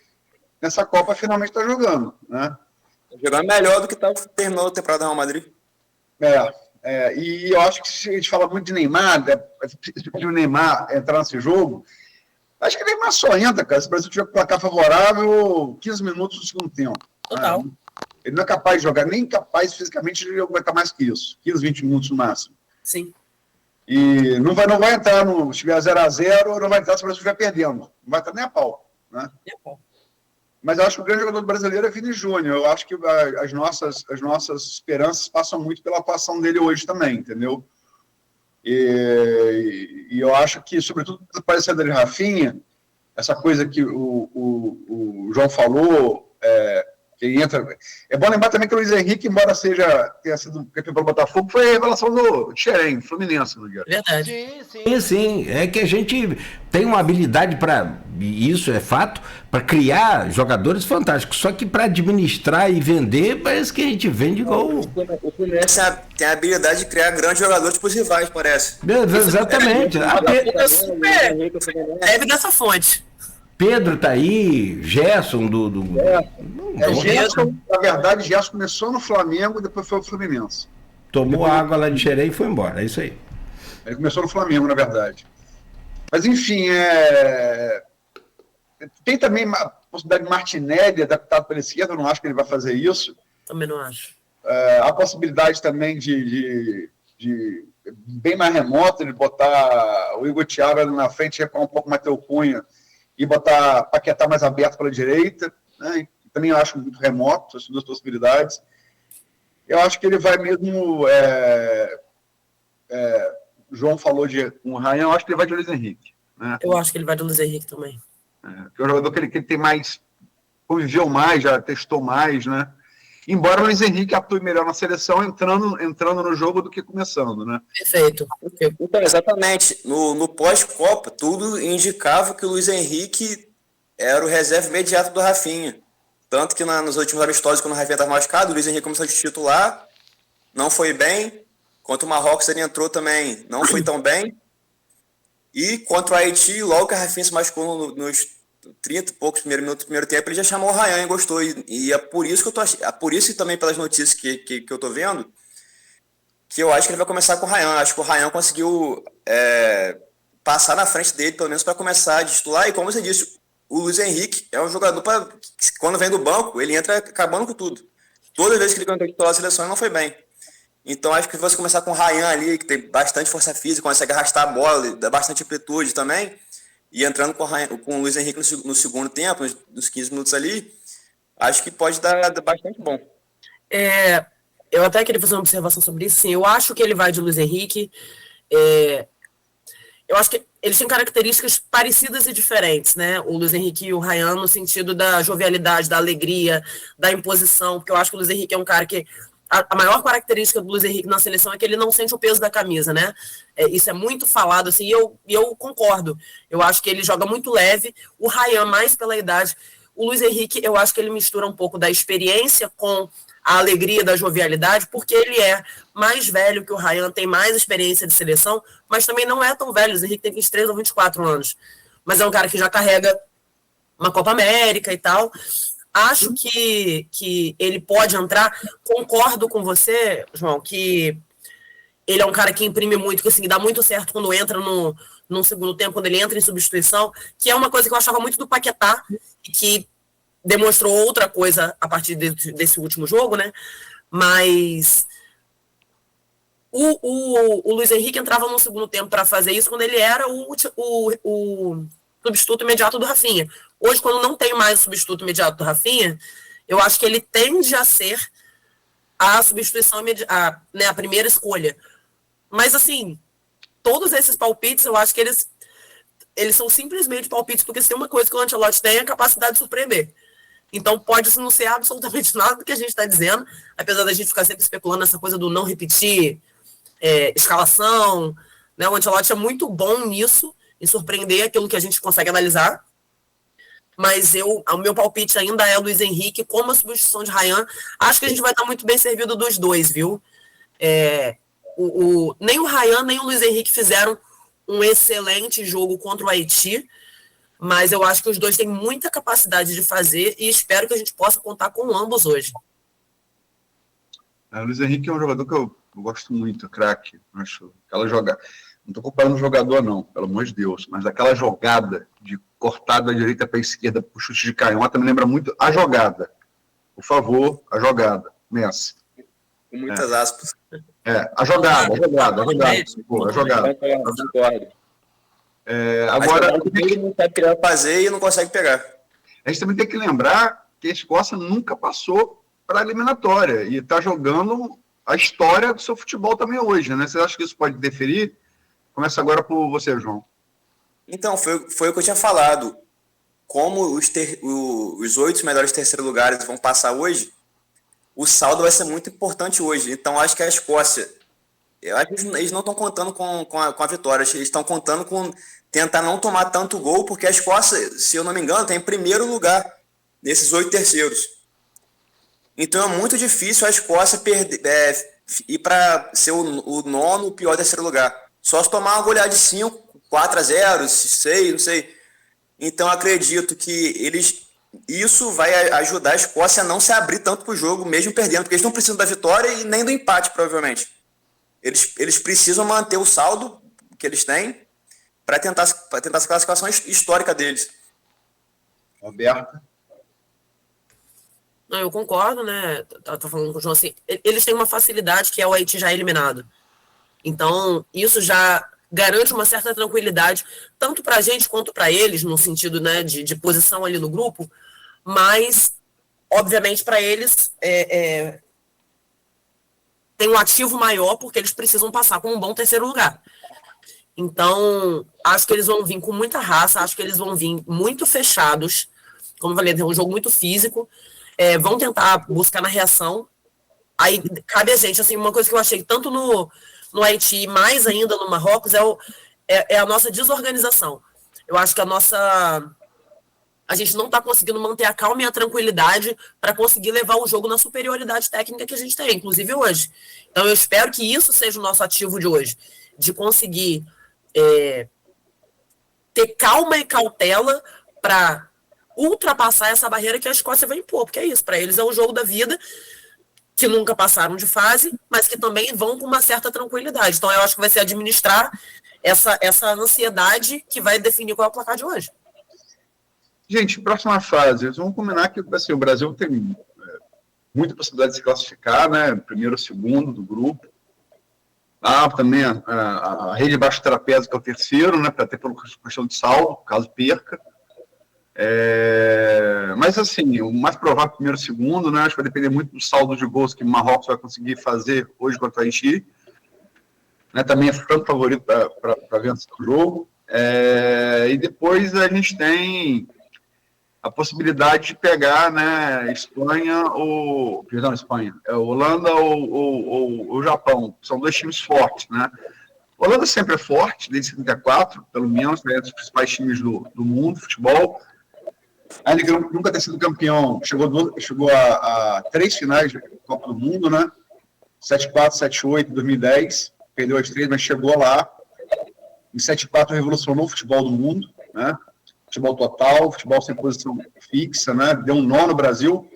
nessa Copa finalmente está jogando, né? Jogando melhor do que estava terminando a temporada do Real Madrid. E eu acho que se a gente fala muito de Neymar, de o Neymar entrar nesse jogo, acho que o Neymar só entra, cara, se o Brasil tiver placar favorável 15 minutos do segundo tempo. Total. Ele não é capaz de jogar, nem capaz fisicamente de aguentar mais que isso, 15, 20 minutos no máximo. Sim. E não vai entrar, se estiver 0-0, não vai entrar se o Brasil estiver perdendo. Não vai entrar nem a pau, né? Nem a pau. Mas eu acho que o grande jogador brasileiro é Vini Júnior. Eu acho que as nossas esperanças passam muito pela atuação dele hoje também, entendeu? E eu acho que, sobretudo, parecendo de Rafinha, essa coisa que o João falou, que entra... É bom lembrar também que o Luiz Henrique, embora tenha sido campeão pelo Botafogo, foi a revelação do Xerém, Fluminense, não é? Verdade. Sim. É que a gente tem uma habilidade e isso é fato, para criar jogadores fantásticos. Só que para administrar e vender, parece que a gente vende igual... O Fluminense tem a habilidade de criar grandes jogadores para os rivais, parece. Exatamente. Deve dessa fonte. Pedro tá aí, Gerson Gerson, na verdade, Gerson começou no Flamengo e depois foi ao Fluminense. Tomou água lá de Xerém e foi embora, é isso aí. Ele começou no Flamengo, na verdade. Mas, enfim, tem também a possibilidade de Martinelli adaptado pela esquerda, eu não acho que ele vai fazer isso. Também não acho. A possibilidade também de bem mais remota, de botar o Igor Thiago na frente, recuar um pouco o Matheus Cunha e botar Paquetá mais aberto pela direita, né? Também eu acho muito remoto, essas duas possibilidades. Eu acho que ele vai mesmo... o João falou de um Ryan, eu acho que ele vai de Luiz Henrique, né? Eu acho que ele vai de Luiz Henrique também. Que é o jogador que ele tem mais... conviveu mais, já testou mais, né? Embora o Luiz Henrique atue melhor na seleção entrando no jogo do que começando, né? Perfeito. Então, exatamente. No pós-Copa, tudo indicava que o Luiz Henrique era o reserva imediato do Rafinha. Tanto que nos últimos amistosos, quando o Rafinha estava machucado, o Luiz Henrique começou de titular, não foi bem. Contra o Marrocos, ele entrou também, não foi tão bem. E contra o Haiti, logo que a Rafinha se machucou nos 30 e poucos primeiros minutos do primeiro tempo, ele já chamou o Ryan e gostou. E é por isso que eu tô por isso e também pelas notícias que eu tô vendo, que eu acho que ele vai começar com o Ryan. Acho que o Ryan conseguiu passar na frente dele, pelo menos para começar a titular. E como você disse, o Luiz Henrique é um jogador quando vem do banco, ele entra acabando com tudo. Todas as vezes que ele cantou titular da seleção, ele não foi bem. Então acho que você começar com o Ryan ali, que tem bastante força física, consegue arrastar a bola, dá bastante amplitude também, e entrando com o Luiz Henrique no segundo tempo, nos 15 minutos ali, acho que pode dar bastante bom. Eu até queria fazer uma observação sobre isso. Sim, eu acho que ele vai de Luiz Henrique. Eu acho que eles têm características parecidas e diferentes, né? O Luiz Henrique e o Ryan, no sentido da jovialidade, da alegria, da imposição, porque eu acho que o Luiz Henrique é um cara que... A maior característica do Luiz Henrique na seleção é que ele não sente o peso da camisa, né? Isso é muito falado, assim, e eu concordo. Eu acho que ele joga muito leve. O Ryan, mais pela idade. O Luiz Henrique, eu acho que ele mistura um pouco da experiência com a alegria da jovialidade, porque ele é mais velho que o Ryan, tem mais experiência de seleção, mas também não é tão velho. O Luiz Henrique tem 23 ou 24 anos. Mas é um cara que já carrega uma Copa América e tal. Acho que ele pode entrar. Concordo com você, João, que ele é um cara que imprime muito, que assim, dá muito certo quando entra no segundo tempo, quando ele entra em substituição, que é uma coisa que eu achava muito do Paquetá, que demonstrou outra coisa a partir desse último jogo, né? Mas o Luiz Henrique entrava no segundo tempo para fazer isso quando ele era o substituto imediato do Rafinha. Hoje, quando não tem mais o substituto imediato do Rafinha, eu acho que ele tende a ser a substituição imediata, né, a primeira escolha. Mas, assim, todos esses palpites, eu acho que eles são simplesmente palpites, porque se tem uma coisa que o Ancelotti tem é a capacidade de surpreender. Então, pode não ser absolutamente nada do que a gente está dizendo, apesar da gente ficar sempre especulando nessa coisa do não repetir escalação, né? O Ancelotti é muito bom nisso, em surpreender aquilo que a gente consegue analisar. Mas o meu palpite ainda é o Luiz Henrique, como a substituição de Ryan. Acho que a gente vai estar muito bem servido dos dois, viu? Nem o Ryan, nem o Luiz Henrique fizeram um excelente jogo contra o Haiti, mas eu acho que os dois têm muita capacidade de fazer e espero que a gente possa contar com ambos hoje. O Luiz Henrique é um jogador que eu gosto muito, craque. Acho aquela jogada. Não estou comparando o jogador, não, pelo amor de Deus, mas aquela jogada de cortar da direita para a esquerda por chute de canhota me lembra muito a jogada. Por favor, a jogada. Messi. Com muitas aspas. A jogada. Agora, todo mundo sabe o que ele vai fazer e não consegue pegar. A gente também tem que lembrar que a Escócia nunca passou para a eliminatória e está jogando a história do seu futebol também hoje, né? Você acha que isso pode interferir? Começa agora por você, João. Então, foi o que eu tinha falado. Como os 8 melhores terceiros lugares vão passar hoje, o saldo vai ser muito importante hoje. Então, acho que a Escócia... Eu acho que eles não estão contando com a vitória. Eles estão contando com tentar não tomar tanto gol, porque a Escócia, se eu não me engano, tem em primeiro lugar nesses 8 terceiros. Então, é muito difícil a Escócia ir para ser o nono, o pior terceiro lugar. Só se tomar uma goleada de 5, 4-0, 6, não sei. Então, acredito que isso vai ajudar a Escócia a não se abrir tanto para o jogo, mesmo perdendo, porque eles não precisam da vitória e nem do empate, provavelmente. Eles precisam manter o saldo que eles têm para tentar essa classificação histórica deles. Roberto? Não, eu concordo, né? Tá falando com o João assim. Eles têm uma facilidade que é o Haiti já eliminado. Então, isso já garante uma certa tranquilidade, tanto para a gente quanto para eles, no sentido, né, de posição ali no grupo, mas, obviamente, para eles tem um ativo maior, porque eles precisam passar com um bom terceiro lugar. Então, acho que eles vão vir com muita raça, acho que eles vão vir muito fechados, como eu falei, tem um jogo muito físico, vão tentar buscar na reação. Aí cabe a gente, assim, uma coisa que eu achei tanto no Haiti e mais ainda no Marrocos é a nossa desorganização. Eu acho que a gente não está conseguindo manter a calma e a tranquilidade para conseguir levar o jogo na superioridade técnica que a gente tem, inclusive hoje. Então eu espero que isso seja o nosso ativo de hoje, de conseguir ter calma e cautela para ultrapassar essa barreira que a Escócia vai impor, porque é isso, para eles é o jogo da vida, que nunca passaram de fase, mas que também vão com uma certa tranquilidade. Então, eu acho que vai ser administrar essa ansiedade que vai definir qual é o placar de hoje. Gente, próxima fase, vamos combinar que assim, o Brasil tem muita possibilidade de se classificar, né? Primeiro ou segundo do grupo. Também a rede de baixo trapézio, que é o terceiro, né? Para ter pela questão de saldo, caso perca. Mas, assim, o mais provável primeiro e segundo, né? Acho que vai depender muito do saldo de gols que o Marrocos vai conseguir fazer hoje contra o Haiti. Né? Também é franco favorito para vencer o jogo. E depois a gente tem a possibilidade de pegar, né, Holanda ou Japão. São dois times fortes, né? A Holanda sempre é forte, desde 74, pelo menos, é um dos principais times do mundo, futebol. Ainda que nunca ter sido campeão, chegou a 3 finais da Copa do Mundo, né? 7-4, 7-8, 2010, perdeu as 3, mas chegou lá. Em 7-4 revolucionou o futebol do mundo, né? Futebol total, futebol sem posição fixa, né? Deu um nó no Brasil.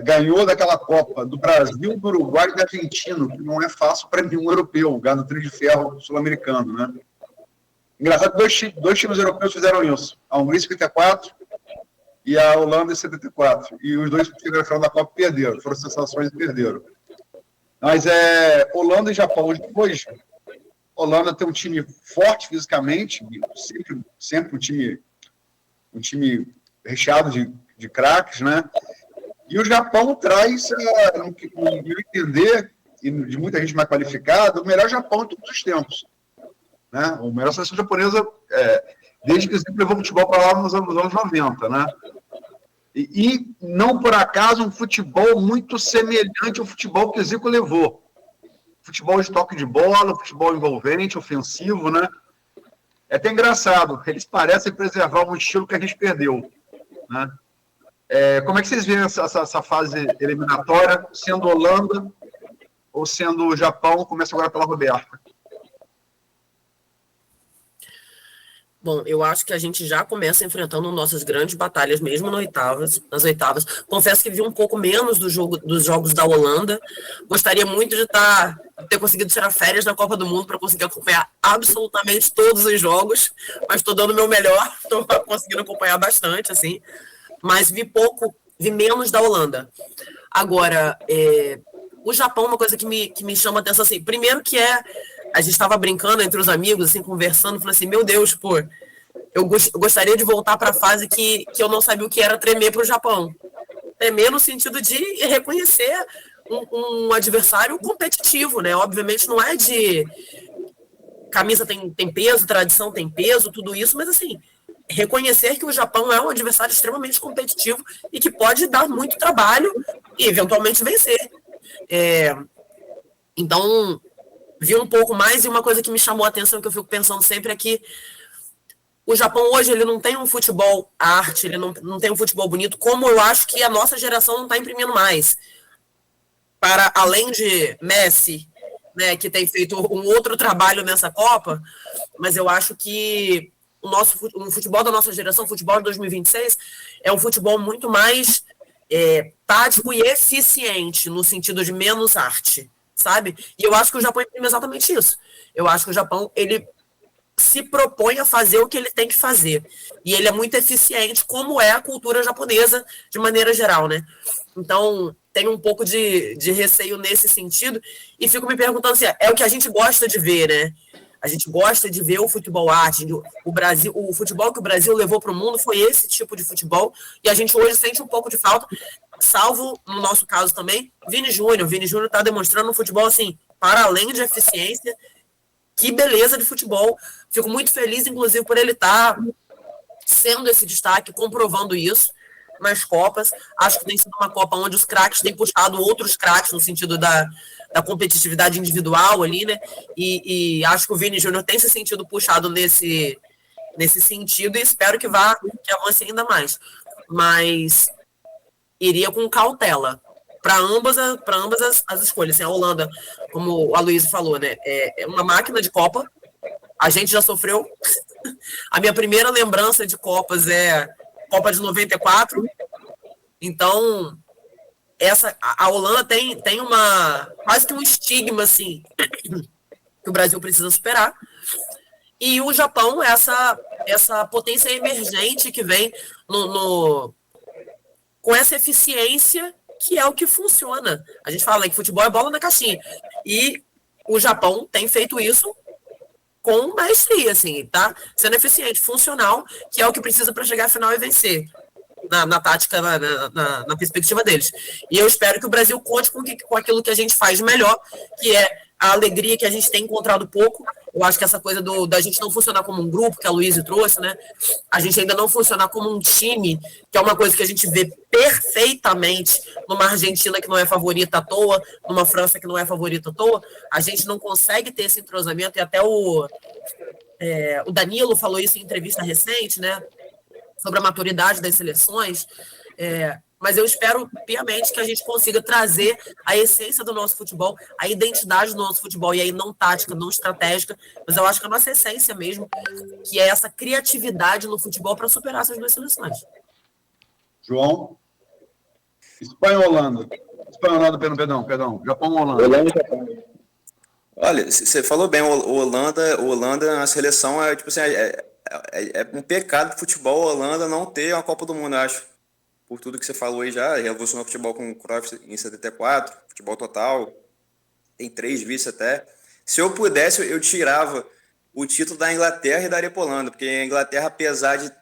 Ganhou daquela Copa do Brasil, do Uruguai e da Argentina, que não é fácil para nenhum europeu, ganhar no trio de ferro sul-americano, né? Engraçado que dois times europeus fizeram isso. A Hungria em 74 e a Holanda em 74. E os dois que chegaram no final da Copa perderam. Foram sensações e perderam. Mas Holanda e Japão hoje. Holanda tem um time forte fisicamente, sempre um time recheado de craques, né? E o Japão traz, no meu entender, e de muita gente mais qualificada, o melhor Japão de todos os tempos. Né? A melhor seleção japonesa, desde que sempre levou futebol para lá nos anos 90, né? E não por acaso um futebol muito semelhante ao futebol que o Zico levou. Futebol de toque de bola, futebol envolvente, ofensivo, né? É até engraçado, eles parecem preservar um estilo que a gente perdeu, né? Como é que vocês veem essa fase eliminatória, sendo Holanda ou sendo Japão? Começa agora pela Roberta. Bom, eu acho que a gente já começa enfrentando nossas grandes batalhas, mesmo nas oitavas. Confesso que vi um pouco menos dos jogos da Holanda. Gostaria muito de ter conseguido tirar férias na Copa do Mundo para conseguir acompanhar absolutamente todos os jogos, mas estou dando o meu melhor, estou conseguindo acompanhar bastante, assim. Mas vi menos da Holanda. Agora, o Japão é uma coisa que me chama a atenção, assim, primeiro que a gente estava brincando entre os amigos, assim, conversando, falando assim, meu Deus, eu gostaria de voltar para a fase que eu não sabia o que era tremer para o Japão. Tremer no sentido de reconhecer um adversário competitivo, né? Obviamente não é de camisa tem peso, tradição tem peso, tudo isso, mas assim, reconhecer que o Japão é um adversário extremamente competitivo e que pode dar muito trabalho e eventualmente vencer. Então, vi um pouco mais, e uma coisa que me chamou a atenção, que eu fico pensando sempre, é que o Japão hoje ele não tem um futebol arte, ele não tem um futebol bonito, como eu acho que a nossa geração não está imprimindo mais. Para além de Messi, né, que tem feito um outro trabalho nessa Copa, mas eu acho que o futebol da nossa geração, o futebol de 2026, é um futebol muito mais tático e eficiente, no sentido de menos arte, sabe? E eu acho que o Japão imprime exatamente isso. Eu acho que o Japão, ele se propõe a fazer o que ele tem que fazer. E ele é muito eficiente, como é a cultura japonesa, de maneira geral, né? Então, tenho um pouco de receio nesse sentido, e fico me perguntando se é o que a gente gosta de ver, né? A gente gosta de ver o futebol arte. O futebol que o Brasil levou para o mundo foi esse tipo de futebol, e a gente hoje sente um pouco de falta, salvo, no nosso caso também, Vini Júnior. Vini Júnior está demonstrando um futebol, assim, para além de eficiência. Que beleza de futebol. Fico muito feliz, inclusive, por ele estar sendo esse destaque, comprovando isso nas Copas. Acho que tem sido uma Copa onde os craques têm puxado outros craques, no sentido da competitividade individual ali, né? E acho que o Vini Júnior tem se sentido puxado nesse sentido, e espero que avance ainda mais. Mas iria com cautela para ambas as escolhas. Assim, a Holanda, como a Luísa falou, né, é uma máquina de Copa. A gente já sofreu. A minha primeira lembrança de Copas é Copa de 94. Então, a Holanda tem quase que um estigma, assim, que o Brasil precisa superar. E o Japão, essa essa potência emergente que vem com essa eficiência que é o que funciona. A gente fala que futebol é bola na caixinha. E o Japão tem feito isso com maestria, assim, tá? Sendo eficiente, funcional, que é o que precisa para chegar à final e vencer. Na tática, na perspectiva deles. E eu espero que o Brasil conte com aquilo que a gente faz melhor, que é a alegria que a gente tem encontrado pouco. Eu acho que essa coisa da gente não funcionar como um grupo, que a Luísa trouxe, né? A gente ainda não funcionar como um time, que é uma coisa que a gente vê perfeitamente numa Argentina que não é favorita à toa, numa França que não é favorita à toa. A gente não consegue ter esse entrosamento, e até o Danilo falou isso em entrevista recente, né? Sobre a maturidade das seleções, mas eu espero piamente que a gente consiga trazer a essência do nosso futebol, a identidade do nosso futebol, e aí não tática, não estratégica, mas eu acho que a nossa essência mesmo, que é essa criatividade no futebol para superar essas duas seleções. João? Espanha ou Holanda? Espanha ou Holanda, perdão. Japão ou Holanda? Holanda e Japão. Olha, você falou bem, Holanda é uma seleção, tipo assim, é um pecado do futebol a Holanda não ter uma Copa do Mundo, eu acho. Por tudo que você falou aí já, revolucionou o futebol com o Cruyff em 74, futebol total, tem 3 vices até. Se eu pudesse, eu tirava o título da Inglaterra e daria para a Holanda, porque a Inglaterra, apesar de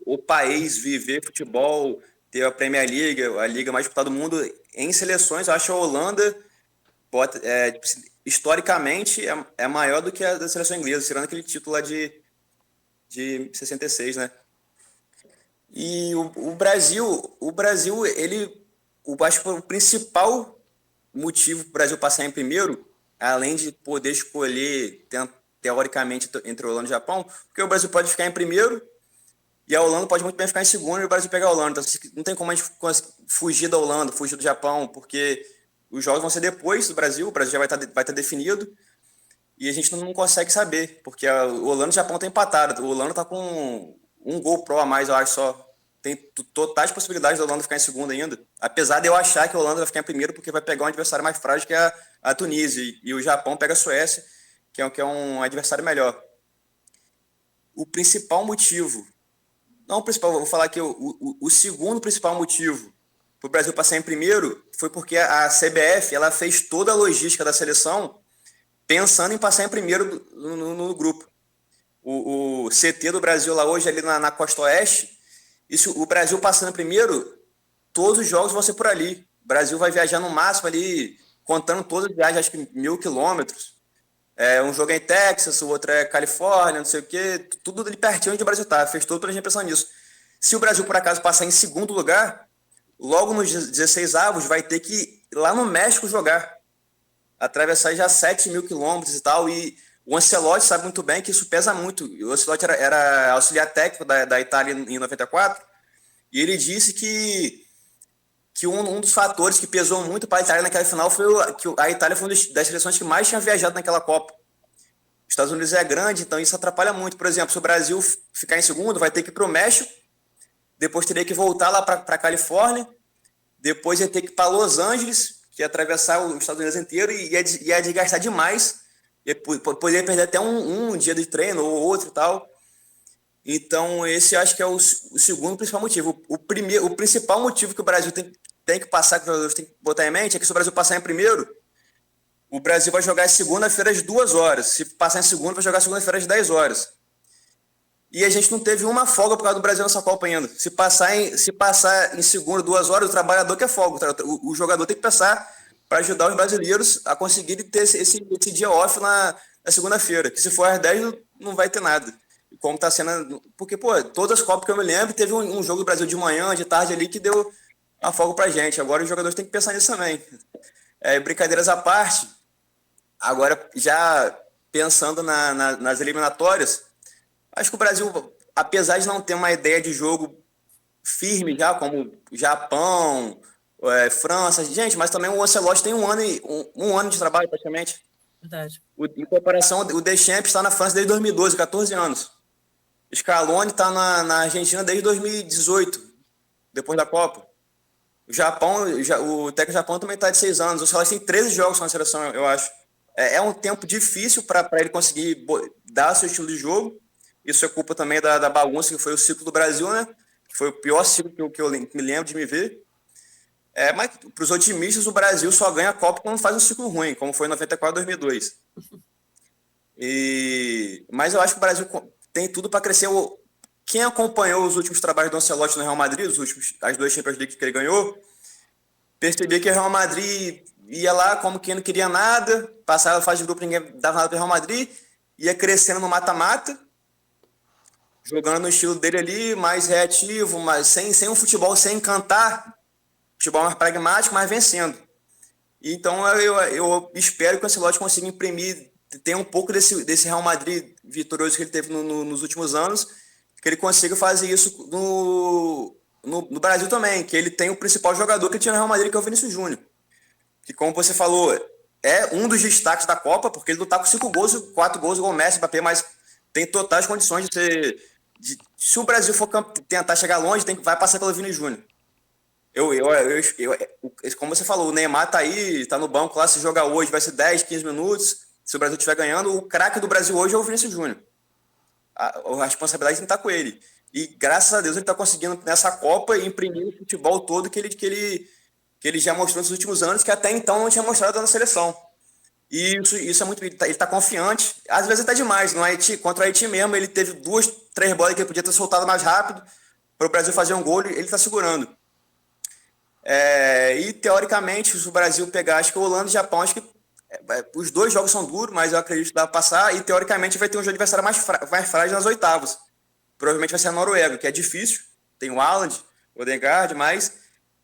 o país viver futebol, ter a Premier League, a liga mais disputada do mundo, em seleções, eu acho a Holanda, historicamente, é maior do que a da seleção inglesa, tirando aquele título lá de 66, né? E o Brasil, acho que o principal motivo para o Brasil passar em primeiro, além de poder escolher, teoricamente, entre a Holanda e o Japão, porque o Brasil pode ficar em primeiro e a Holanda pode muito bem ficar em segundo e o Brasil pegar a Holanda. Então, não tem como a gente fugir da Holanda, fugir do Japão, porque os jogos vão ser depois do Brasil, o Brasil já vai estar definido. E a gente não consegue saber, porque o Holanda e o Japão estão empatados. O Holanda está com um gol pro a mais, eu acho só. Tem totais possibilidades da Holanda ficar em segundo ainda. Apesar de eu achar que a Holanda vai ficar em primeiro, porque vai pegar um adversário mais frágil, que é a Tunísia. E o Japão pega a Suécia, que é um adversário melhor. O principal motivo... Não o principal, vou falar aqui. O segundo principal motivo para o Brasil passar em primeiro foi porque a CBF ela fez toda a logística da seleção pensando em passar em primeiro no grupo. O CT do Brasil lá hoje, ali na Costa Oeste, o Brasil passando em primeiro, todos os jogos vão ser por ali. O Brasil vai viajar no máximo ali, contando todas as viagens, acho que 1.000 quilômetros. Um jogo é em Texas, o outro é Califórnia, não sei o quê, tudo ali pertinho onde o Brasil está. Fez todo para a gente pensar nisso. Se o Brasil, por acaso, passar em segundo lugar, logo nos 16 avos, vai ter que ir lá no México jogar. Atravessar já 7.000 quilômetros e tal, e o Ancelotti sabe muito bem que isso pesa muito. O Ancelotti era auxiliar técnico da Itália em 94, e ele disse que um dos fatores que pesou muito para a Itália naquela final foi que a Itália foi uma das seleções que mais tinha viajado naquela Copa. Os Estados Unidos é grande, então isso atrapalha muito. Por exemplo, se o Brasil ficar em segundo, vai ter que ir para o México, depois teria que voltar lá para a Califórnia, depois ia ter que ir para Los Angeles, que ia atravessar os Estados Unidos inteiro e ia desgastar demais, poderia perder até um dia de treino ou outro e tal. Então esse acho que é o segundo principal motivo. O principal motivo que o Brasil tem que passar, que os jogadores têm que botar em mente, é que se o Brasil passar em primeiro, o Brasil vai jogar segunda-feira às 2 horas. Se passar em segundo, vai jogar segunda-feira às 10 horas. E a gente não teve uma folga por causa do Brasil nessa Copa ainda. Se passar em segundo, 2 horas, o trabalhador quer folga. O jogador tem que pensar para ajudar os brasileiros a conseguirem ter esse dia off na segunda-feira. Que se for às 10, não vai ter nada. Como está sendo... Porque, todas as Copas que eu me lembro, teve um jogo do Brasil de manhã, de tarde ali, que deu a folga pra gente. Agora os jogadores têm que pensar nisso também. Brincadeiras à parte, agora já pensando nas eliminatórias, acho que o Brasil, apesar de não ter uma ideia de jogo firme já, como Japão, França, gente, mas também o Ancelotti tem um ano de trabalho praticamente. Verdade. Em comparação, o Deschamps está na França desde 2012, 14 anos. Scaloni está na Argentina desde 2018, depois da Copa. O técnico do Japão também está de 6 anos. O Ancelotti tem 13 jogos com a seleção, eu acho. É um tempo difícil para ele conseguir dar seu estilo de jogo, Isso é culpa também da bagunça que foi o ciclo do Brasil, né? Que foi o pior ciclo que eu me lembro de me ver. Mas para os otimistas, o Brasil só ganha a Copa quando faz um ciclo ruim, como foi em 94, 2002. Mas eu acho que o Brasil tem tudo para crescer. Quem acompanhou os últimos trabalhos do Ancelotti no Real Madrid, as 2 Champions League que ele ganhou, percebia que o Real Madrid ia lá como quem não queria nada, passava a fase de grupo, ninguém dava nada para o Real Madrid, ia crescendo no mata-mata, jogando no estilo dele ali, mais reativo, mas sem um futebol sem encantar, futebol mais pragmático, mas vencendo. Então eu espero que o Ancelotti consiga imprimir, ter um pouco desse Real Madrid vitorioso que ele teve nos últimos anos, que ele consiga fazer isso no Brasil também, que ele tem o principal jogador que ele tinha no Real Madrid, que é o Vinícius Júnior. Que, como você falou, é um dos destaques da Copa, porque ele não está com 5 gols, 4 gols igual o Messi, Mbappé, mas tem totais condições de ser... se o Brasil for tentar chegar longe, vai passar pelo Vinícius Júnior. Como você falou, o Neymar tá aí, tá no banco lá, se jogar hoje vai ser 10, 15 minutos, se o Brasil estiver ganhando, o craque do Brasil hoje é o Vinícius Júnior. A responsabilidade tem que estar com ele. E graças a Deus ele está conseguindo nessa Copa imprimir o futebol todo que ele já mostrou nos últimos anos, que até então não tinha mostrado na seleção. E isso é muito... Ele está confiante, às vezes até demais. No Haiti, contra o Haiti mesmo, ele teve 2, 3 bolas que ele podia ter soltado mais rápido para o Brasil fazer um gol, ele está segurando. E teoricamente, se o Brasil pegar, acho que a Holanda e o Japão, acho que os 2 jogos são duros, mas eu acredito que dá para passar, e teoricamente vai ter um jogo adversário mais frágil nas oitavas. Provavelmente vai ser a Noruega, que é difícil, tem o Haaland, o Odegaard, mas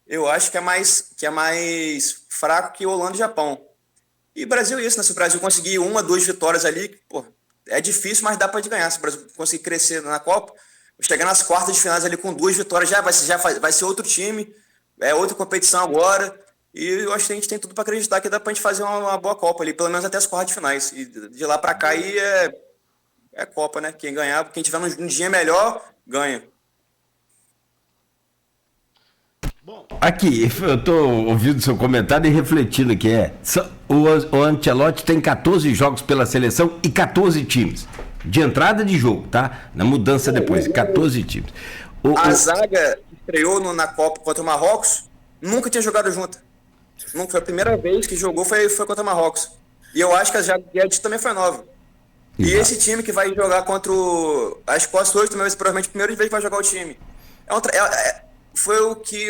eu acho que é mais fraco que Holanda e Japão. E Brasil é isso, né? Se o Brasil conseguir 1, 2 vitórias ali, é difícil, mas dá para ganhar. Se o Brasil conseguir crescer na Copa, chegar nas quartas de finais ali com 2 vitórias, já vai ser outro time, outra competição agora. E eu acho que a gente tem tudo para acreditar que dá para a gente fazer uma boa Copa ali, pelo menos até as quartas de finais. E de lá para cá aí é Copa, né? Quem ganhar, quem tiver um dia melhor, ganha. Bom, aqui, eu estou ouvindo seu comentário e refletindo que o Ancelotti tem 14 jogos pela seleção e 14 times. De entrada de jogo, tá? Na mudança depois, 14 times. A zaga que estreou na Copa contra o Marrocos nunca tinha jogado junto. Nunca, foi a primeira vez que jogou foi contra o Marrocos. E eu acho que a Guedes também foi nova. E esse time que vai jogar contra a Escócia hoje também vai ser provavelmente a primeira vez que vai jogar o time. Foi o que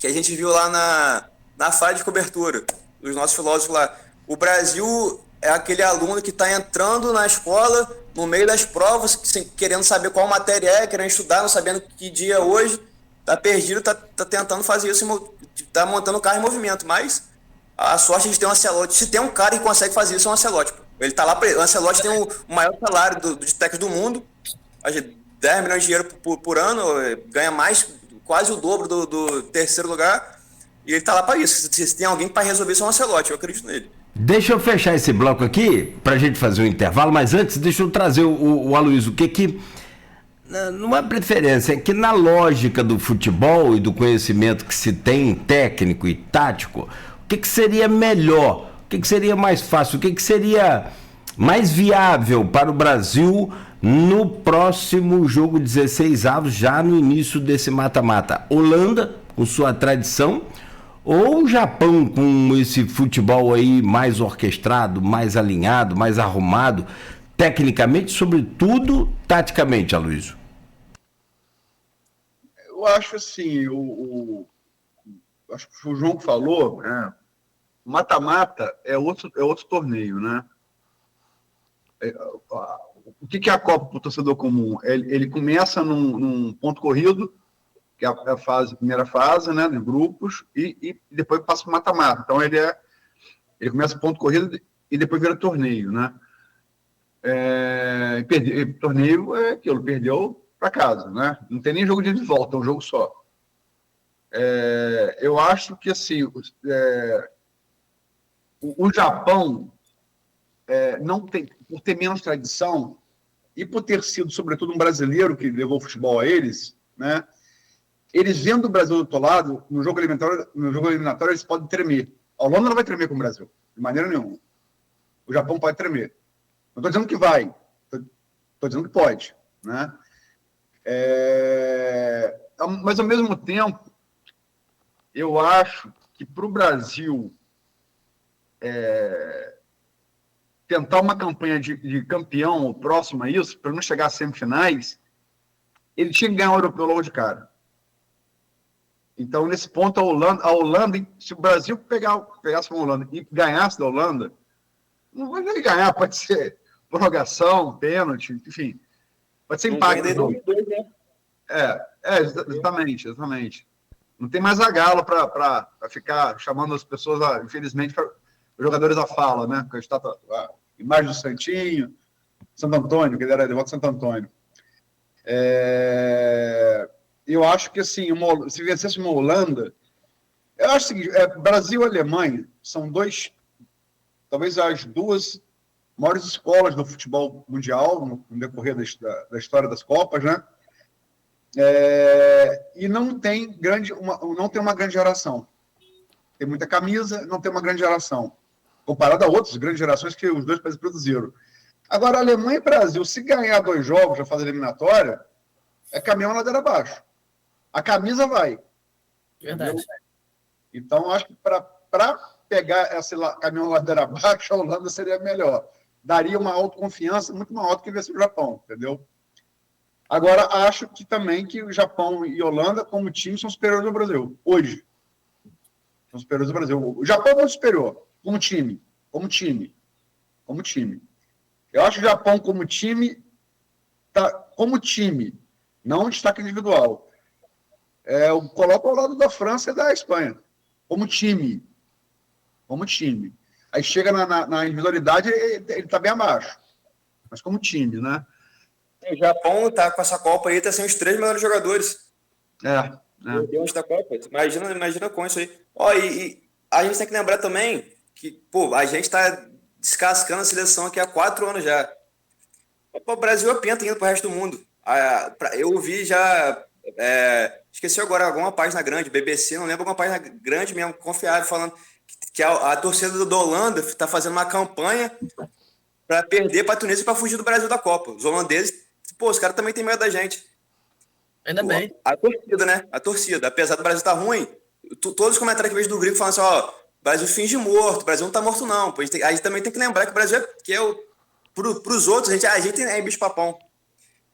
a gente viu lá na fase de cobertura dos nossos filósofos lá. O Brasil é aquele aluno que está entrando na escola no meio das provas, querendo saber qual matéria querendo estudar, não sabendo que dia é hoje, está perdido, está tentando fazer isso, está montando o carro em movimento, mas a sorte de ter um Ancelotti, se tem um cara que consegue fazer isso, é um Ancelotti. Ele tá lá, o Ancelotti tem o maior salário de técnico do mundo, 10 milhões de dinheiro por ano, ganha mais, quase o dobro do terceiro lugar, e ele tá lá para isso. Se tem alguém para resolver isso, é um Ancelotti, eu acredito nele. Deixa eu fechar esse bloco aqui, pra gente fazer um intervalo, mas antes deixa eu trazer o Aloysio, o que não é preferência, é que na lógica do futebol e do conhecimento que se tem técnico e tático, o que seria melhor, o que seria mais fácil, o que seria mais viável para o Brasil no próximo jogo 16avos, já no início desse mata-mata? Holanda, com sua tradição, ou o Japão com esse futebol aí mais orquestrado, mais alinhado, mais arrumado, tecnicamente, sobretudo taticamente, Aloysio? Eu acho assim, acho que o João falou, né? Mata-mata é outro torneio, né? O que é a Copa para o torcedor comum? Ele começa num ponto corrido, que é a primeira fase, né, de grupos, e depois passa para o mata-mata. Então, ele começa ponto corrido e depois vira torneio, né? Torneio é aquilo, perdeu para casa, né? Não tem nem jogo de volta, é um jogo só. Eu acho que, assim, o Japão não tem, por ter menos tradição e por ter sido, sobretudo, um brasileiro que levou o futebol a eles, né? Eles vendo o Brasil do outro lado, no jogo eliminatório eles podem tremer. A Holanda não vai tremer com o Brasil, de maneira nenhuma. O Japão pode tremer. Não estou dizendo que vai. Estou dizendo que pode, né? Mas, ao mesmo tempo, eu acho que para o Brasil tentar uma campanha de campeão ou próximo a isso, para não chegar às semifinais, ele tinha que ganhar o europeu logo de cara. Então, nesse ponto, a Holanda, se o Brasil pegasse uma Holanda e ganhasse da Holanda, não vai nem ganhar, pode ser prorrogação, pênalti, enfim, pode ser empate. Exatamente. Não tem mais a gala para ficar chamando as pessoas, infelizmente, os jogadores à fala, né? Porque a imagem do Santinho, Santo Antônio, que ele era devoto de Santo Antônio. Eu acho que, assim, se vencesse uma Holanda, eu acho o seguinte, Brasil e Alemanha são talvez as duas maiores escolas do futebol mundial, no decorrer da história das Copas, né? E não tem uma grande geração. Tem muita camisa, não tem uma grande geração, comparado a outras grandes gerações que os dois países produziram. Agora, Alemanha e Brasil, se ganhar 2 jogos na fase eliminatória, é caminhão ladeira abaixo. A camisa vai. Verdade. Entendeu? Então, acho que para pegar esse caminhão ladeira abaixo, a Holanda seria melhor. Daria uma autoconfiança muito maior do que vencer o Japão, entendeu? Agora, acho que também que o Japão e a Holanda, como time, são superiores ao Brasil. Hoje. São superiores ao Brasil. O Japão é muito superior, como time. Eu acho que o Japão, como time, não destaque individual. Eu coloco ao lado da França e da Espanha, como time. Aí chega na individualidade, ele está bem abaixo, mas como time, né? O Japão está com essa Copa aí, está sendo os 3 melhores jogadores. Deus da Copa. Imagina com isso aí. E a gente tem que lembrar também que, a gente está descascando a seleção aqui há 4 anos já. O Brasil é penta indo para o resto do mundo. Eu vi já, esqueci agora, alguma página grande, BBC, não lembro, alguma página grande mesmo, confiável, falando que a torcida da Holanda está fazendo uma campanha para perder para a Tunísia para fugir do Brasil da Copa. Os holandeses, os caras também têm medo da gente. Ainda bem. A torcida, né? A torcida. Apesar do Brasil estar ruim, todos os comentários que eu vejo do Grigo falam assim, Brasil finge morto, o Brasil não está morto não. A gente também tem que lembrar que o Brasil para os outros, a gente é bicho papão.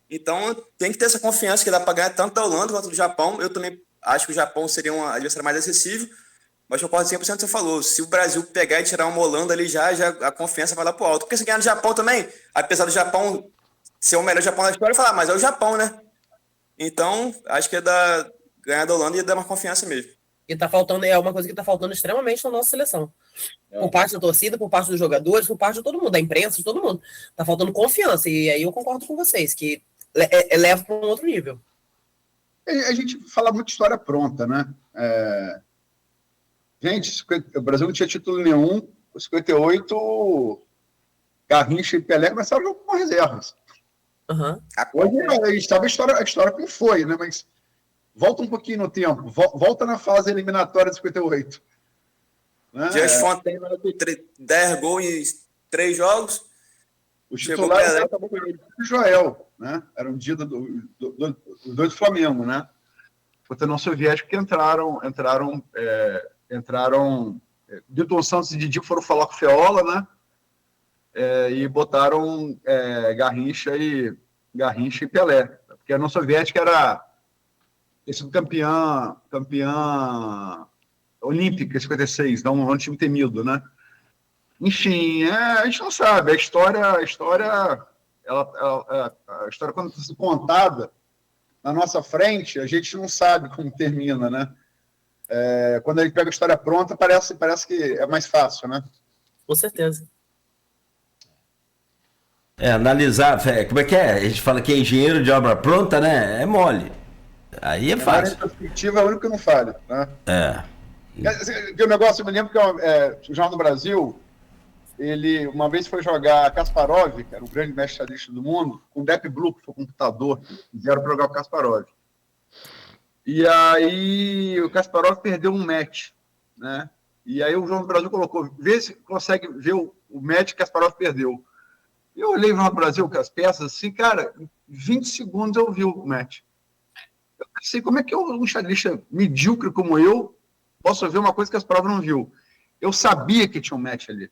Então, tem que ter essa confiança que dá para ganhar tanto da Holanda quanto do Japão. Eu também acho que o Japão seria um adversário mais acessível, mas eu concordo 100% com o que você falou. Se o Brasil pegar e tirar uma Holanda ali, já a confiança vai lá pro alto. Porque se ganhar no Japão também, apesar do Japão ser o melhor Japão da história, falar, mas é o Japão, né? Então, acho que ganhar da Holanda ia dar uma confiança mesmo. E tá faltando, é uma coisa que tá faltando extremamente na nossa seleção. Por parte da torcida, por parte dos jogadores, por parte de todo mundo, da imprensa, de todo mundo. Tá faltando confiança. E aí eu concordo com vocês, que leva para um outro nível. A gente fala muito história pronta, né? Gente, o Brasil não tinha título nenhum. Em 58, Garrincha e Pelé começaram o jogo com reservas. Uhum. Hoje a gente sabe a história como foi, né? Mas volta um pouquinho no tempo. Volta na fase eliminatória de 58. Né? Dias Fontaine, 10 gols em 3 jogos. O titular era o Joel, né? Era um dia dos dois do Flamengo, né? Contra a União Soviética que entraram Milton Santos e Didi foram falar com o Feola, né? E botaram Garrincha e Pelé, porque a União Soviética era sido campeã olímpica em 56, não um time temido, né? Enfim, a gente não sabe. A história quando está contada na nossa frente, a gente não sabe como termina, né? Quando a gente pega a história pronta, parece que é mais fácil, né? Com certeza. Analisar, como é que é? A gente fala que é engenheiro de obra pronta, né? É mole. Aí é fácil. A perspectiva é o único que não falha, né? Tem um negócio, eu me lembro que o Jornal do Brasil, ele uma vez foi jogar Kasparov, que era o grande mestre xadrista do mundo, com o Deep Blue, que foi o computador, fizeram para jogar o Kasparov. E aí o Kasparov perdeu um match, né? E aí o Jornal do Brasil colocou, vê se consegue ver o match que Kasparov perdeu. Eu olhei no Brasil com as peças, assim, cara, em 20 segundos eu vi o match. Eu pensei, como é que um xadrista medíocre como eu posso ver uma coisa que as provas não viu? Eu sabia que tinha um match ali.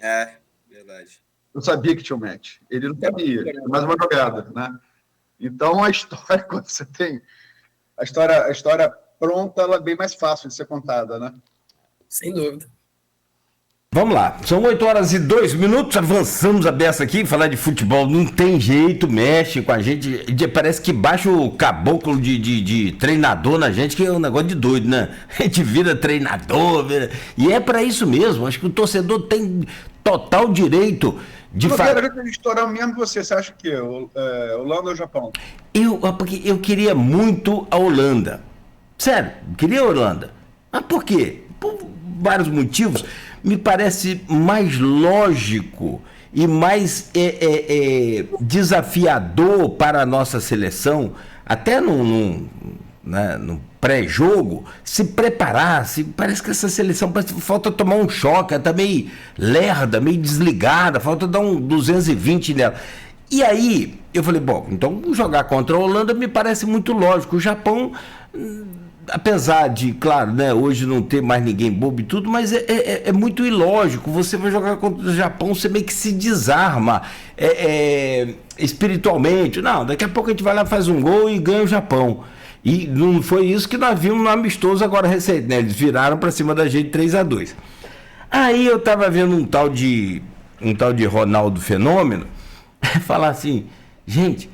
É, verdade. Eu sabia que tinha um match. Ele não sabia, mais uma jogada, né? Então, a história, quando você tem a história pronta, ela é bem mais fácil de ser contada, né? Sem dúvida. Vamos lá, são 8h02, avançamos a beça aqui, falar de futebol não tem jeito, mexe com a gente, parece que baixa o caboclo de treinador na gente, que é um negócio de doido, né? A gente vira treinador, e é para isso mesmo, acho que o torcedor tem total direito de fazer. Eu quero estourar mesmo você acha que Holanda ou Japão? Porque eu queria muito a Holanda, sério, queria a Holanda, mas por quê? Por vários motivos. Me parece mais lógico e mais desafiador para a nossa seleção, até no pré-jogo, se preparar. Parece que essa seleção falta tomar um choque, ela está meio lerda, meio desligada, falta dar um 220 nela. E aí, eu falei, bom, então jogar contra a Holanda me parece muito lógico. O Japão, apesar de, claro, né, hoje não ter mais ninguém bobo e tudo, mas é muito ilógico. Você vai jogar contra o Japão, você meio que se desarma espiritualmente. Não, daqui a pouco a gente vai lá, faz um gol e ganha o Japão. E não foi isso que nós vimos no amistoso agora recente, né? Eles viraram para cima da gente 3-2. Aí eu tava vendo um tal de Ronaldo Fenômeno falar assim, gente,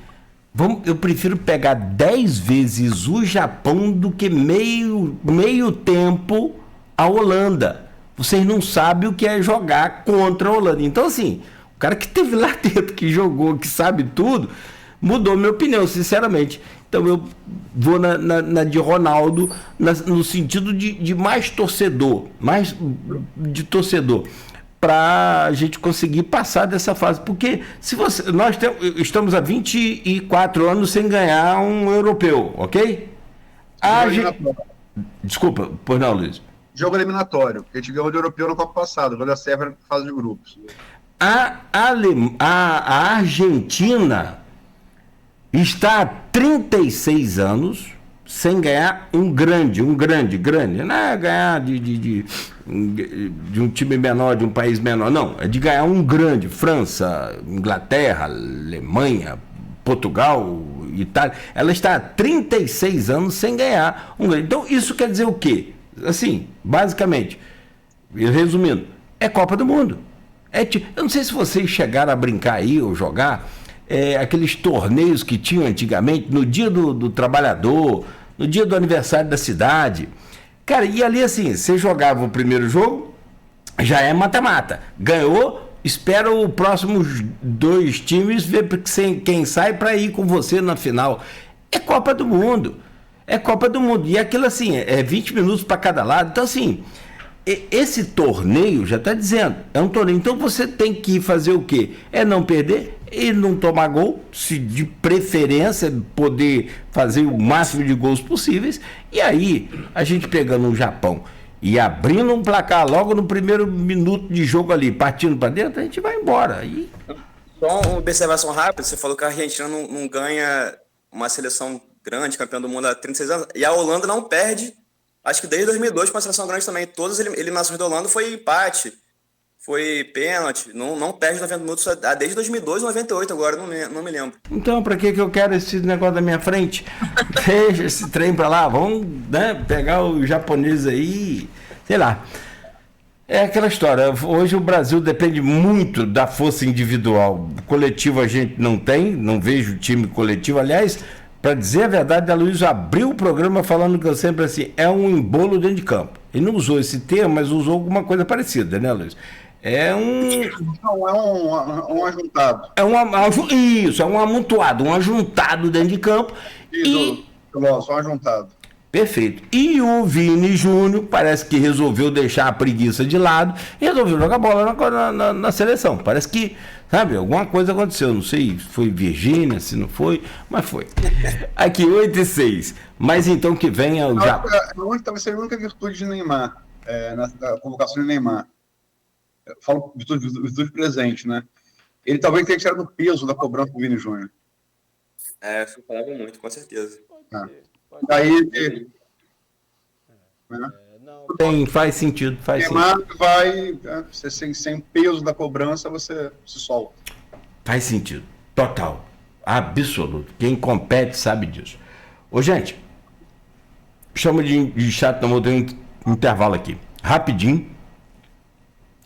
eu prefiro pegar 10 vezes o Japão do que meio tempo a Holanda. Vocês não sabem o que é jogar contra a Holanda. Então, assim, o cara que esteve lá dentro, que jogou, que sabe tudo, mudou minha opinião, sinceramente. Então, eu vou na de Ronaldo, no sentido de mais torcedor, para a gente conseguir passar dessa fase. Porque nós estamos há 24 anos sem ganhar um europeu, ok? Desculpa, pois não, Luiz. Jogo eliminatório, porque a gente ganhou de europeu na Copa passada, quando a Sérvia fase de grupos. A Argentina está há 36 anos sem ganhar um grande, não é ganhar de um time menor, de um país menor, não, é de ganhar um grande. França, Inglaterra, Alemanha, Portugal, Itália, ela está há 36 anos sem ganhar um grande. Então isso quer dizer o quê? Assim, basicamente, resumindo, é Copa do Mundo. Eu não sei se vocês chegaram a brincar aí ou jogar aqueles torneios que tinham antigamente, no dia do trabalhador, no dia do aniversário da cidade. Cara, e ali assim, você jogava o primeiro jogo, já é mata-mata. Ganhou, espera os próximos 2 times ver quem sai para ir com você na final. É Copa do Mundo. É Copa do Mundo. E aquilo assim, 20 minutos para cada lado. Então assim, esse torneio já está dizendo, é um torneio. Então você tem que fazer o quê? É não perder e não tomar gol, se de preferência poder fazer o máximo de gols possíveis. E aí, a gente pegando o Japão e abrindo um placar logo no primeiro minuto de jogo ali, partindo para dentro, a gente vai embora. E... Só uma observação rápida, você falou que a Argentina não ganha uma seleção grande, campeã do mundo há 36 anos, e a Holanda não perde, acho que desde 2002 com uma seleção grande também. Todas as eliminações da Holanda foi empate, foi pênalti, não perde 90 minutos desde 2002 ou 98 agora, não me lembro. Então, pra que eu quero esse negócio da minha frente? Deixa esse trem pra lá, vamos, né, pegar o japonês aí, sei lá. É aquela história, hoje o Brasil depende muito da força individual. Coletivo a gente não vejo time coletivo. Aliás, para dizer a verdade, a Luiz abriu o programa falando que eu sempre assim, é um embolo dentro de campo. Ele não usou esse termo, mas usou alguma coisa parecida, né, Luiz? É um ajuntado. Isso, é um amontoado, um ajuntado dentro de campo. Só um ajuntado. Perfeito. E o Vini Júnior parece que resolveu deixar a preguiça de lado e resolveu jogar bola na seleção. Parece que, sabe, alguma coisa aconteceu. Não sei se foi Virgínia, se não foi, mas foi. Aqui, 8-6. Mas então que venha o Japão. Talvez seja a única virtude de Neymar, na convocação de Neymar. Eu falo virtude presente, né? ele talvez tenha tirado o peso da cobrança do Vini Júnior. Isso falava muito, com certeza. Daí... Faz sentido. Neymar vai... Você sem o peso da cobrança, você se solta. Faz sentido. Total. Absoluto. Quem compete sabe disso. Ô, gente, chama de chato, não vou ter um intervalo aqui. Rapidinho.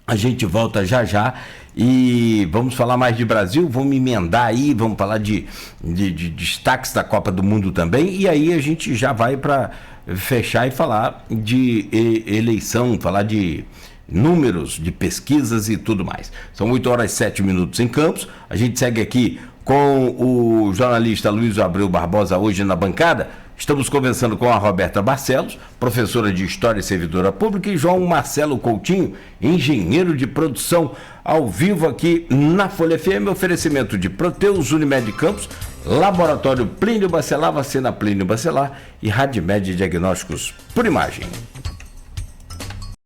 A gente volta já e vamos falar mais de Brasil, vamos emendar aí, vamos falar de destaques da Copa do Mundo também, e aí a gente já vai para fechar e falar de eleição, falar de números, de pesquisas e tudo mais. São 8h07 em Campos, a gente segue aqui com o jornalista Luiz Abreu Barbosa hoje na bancada. Estamos conversando com a Roberta Barcelos, professora de História e Servidora Pública, e João Marcelo Coutinho, engenheiro de produção, ao vivo aqui na Folha FM, oferecimento de Proteus, Unimed Campos, Laboratório Plínio Bacelar, Vacina Plínio Bacelar e Radmed Diagnósticos por Imagem.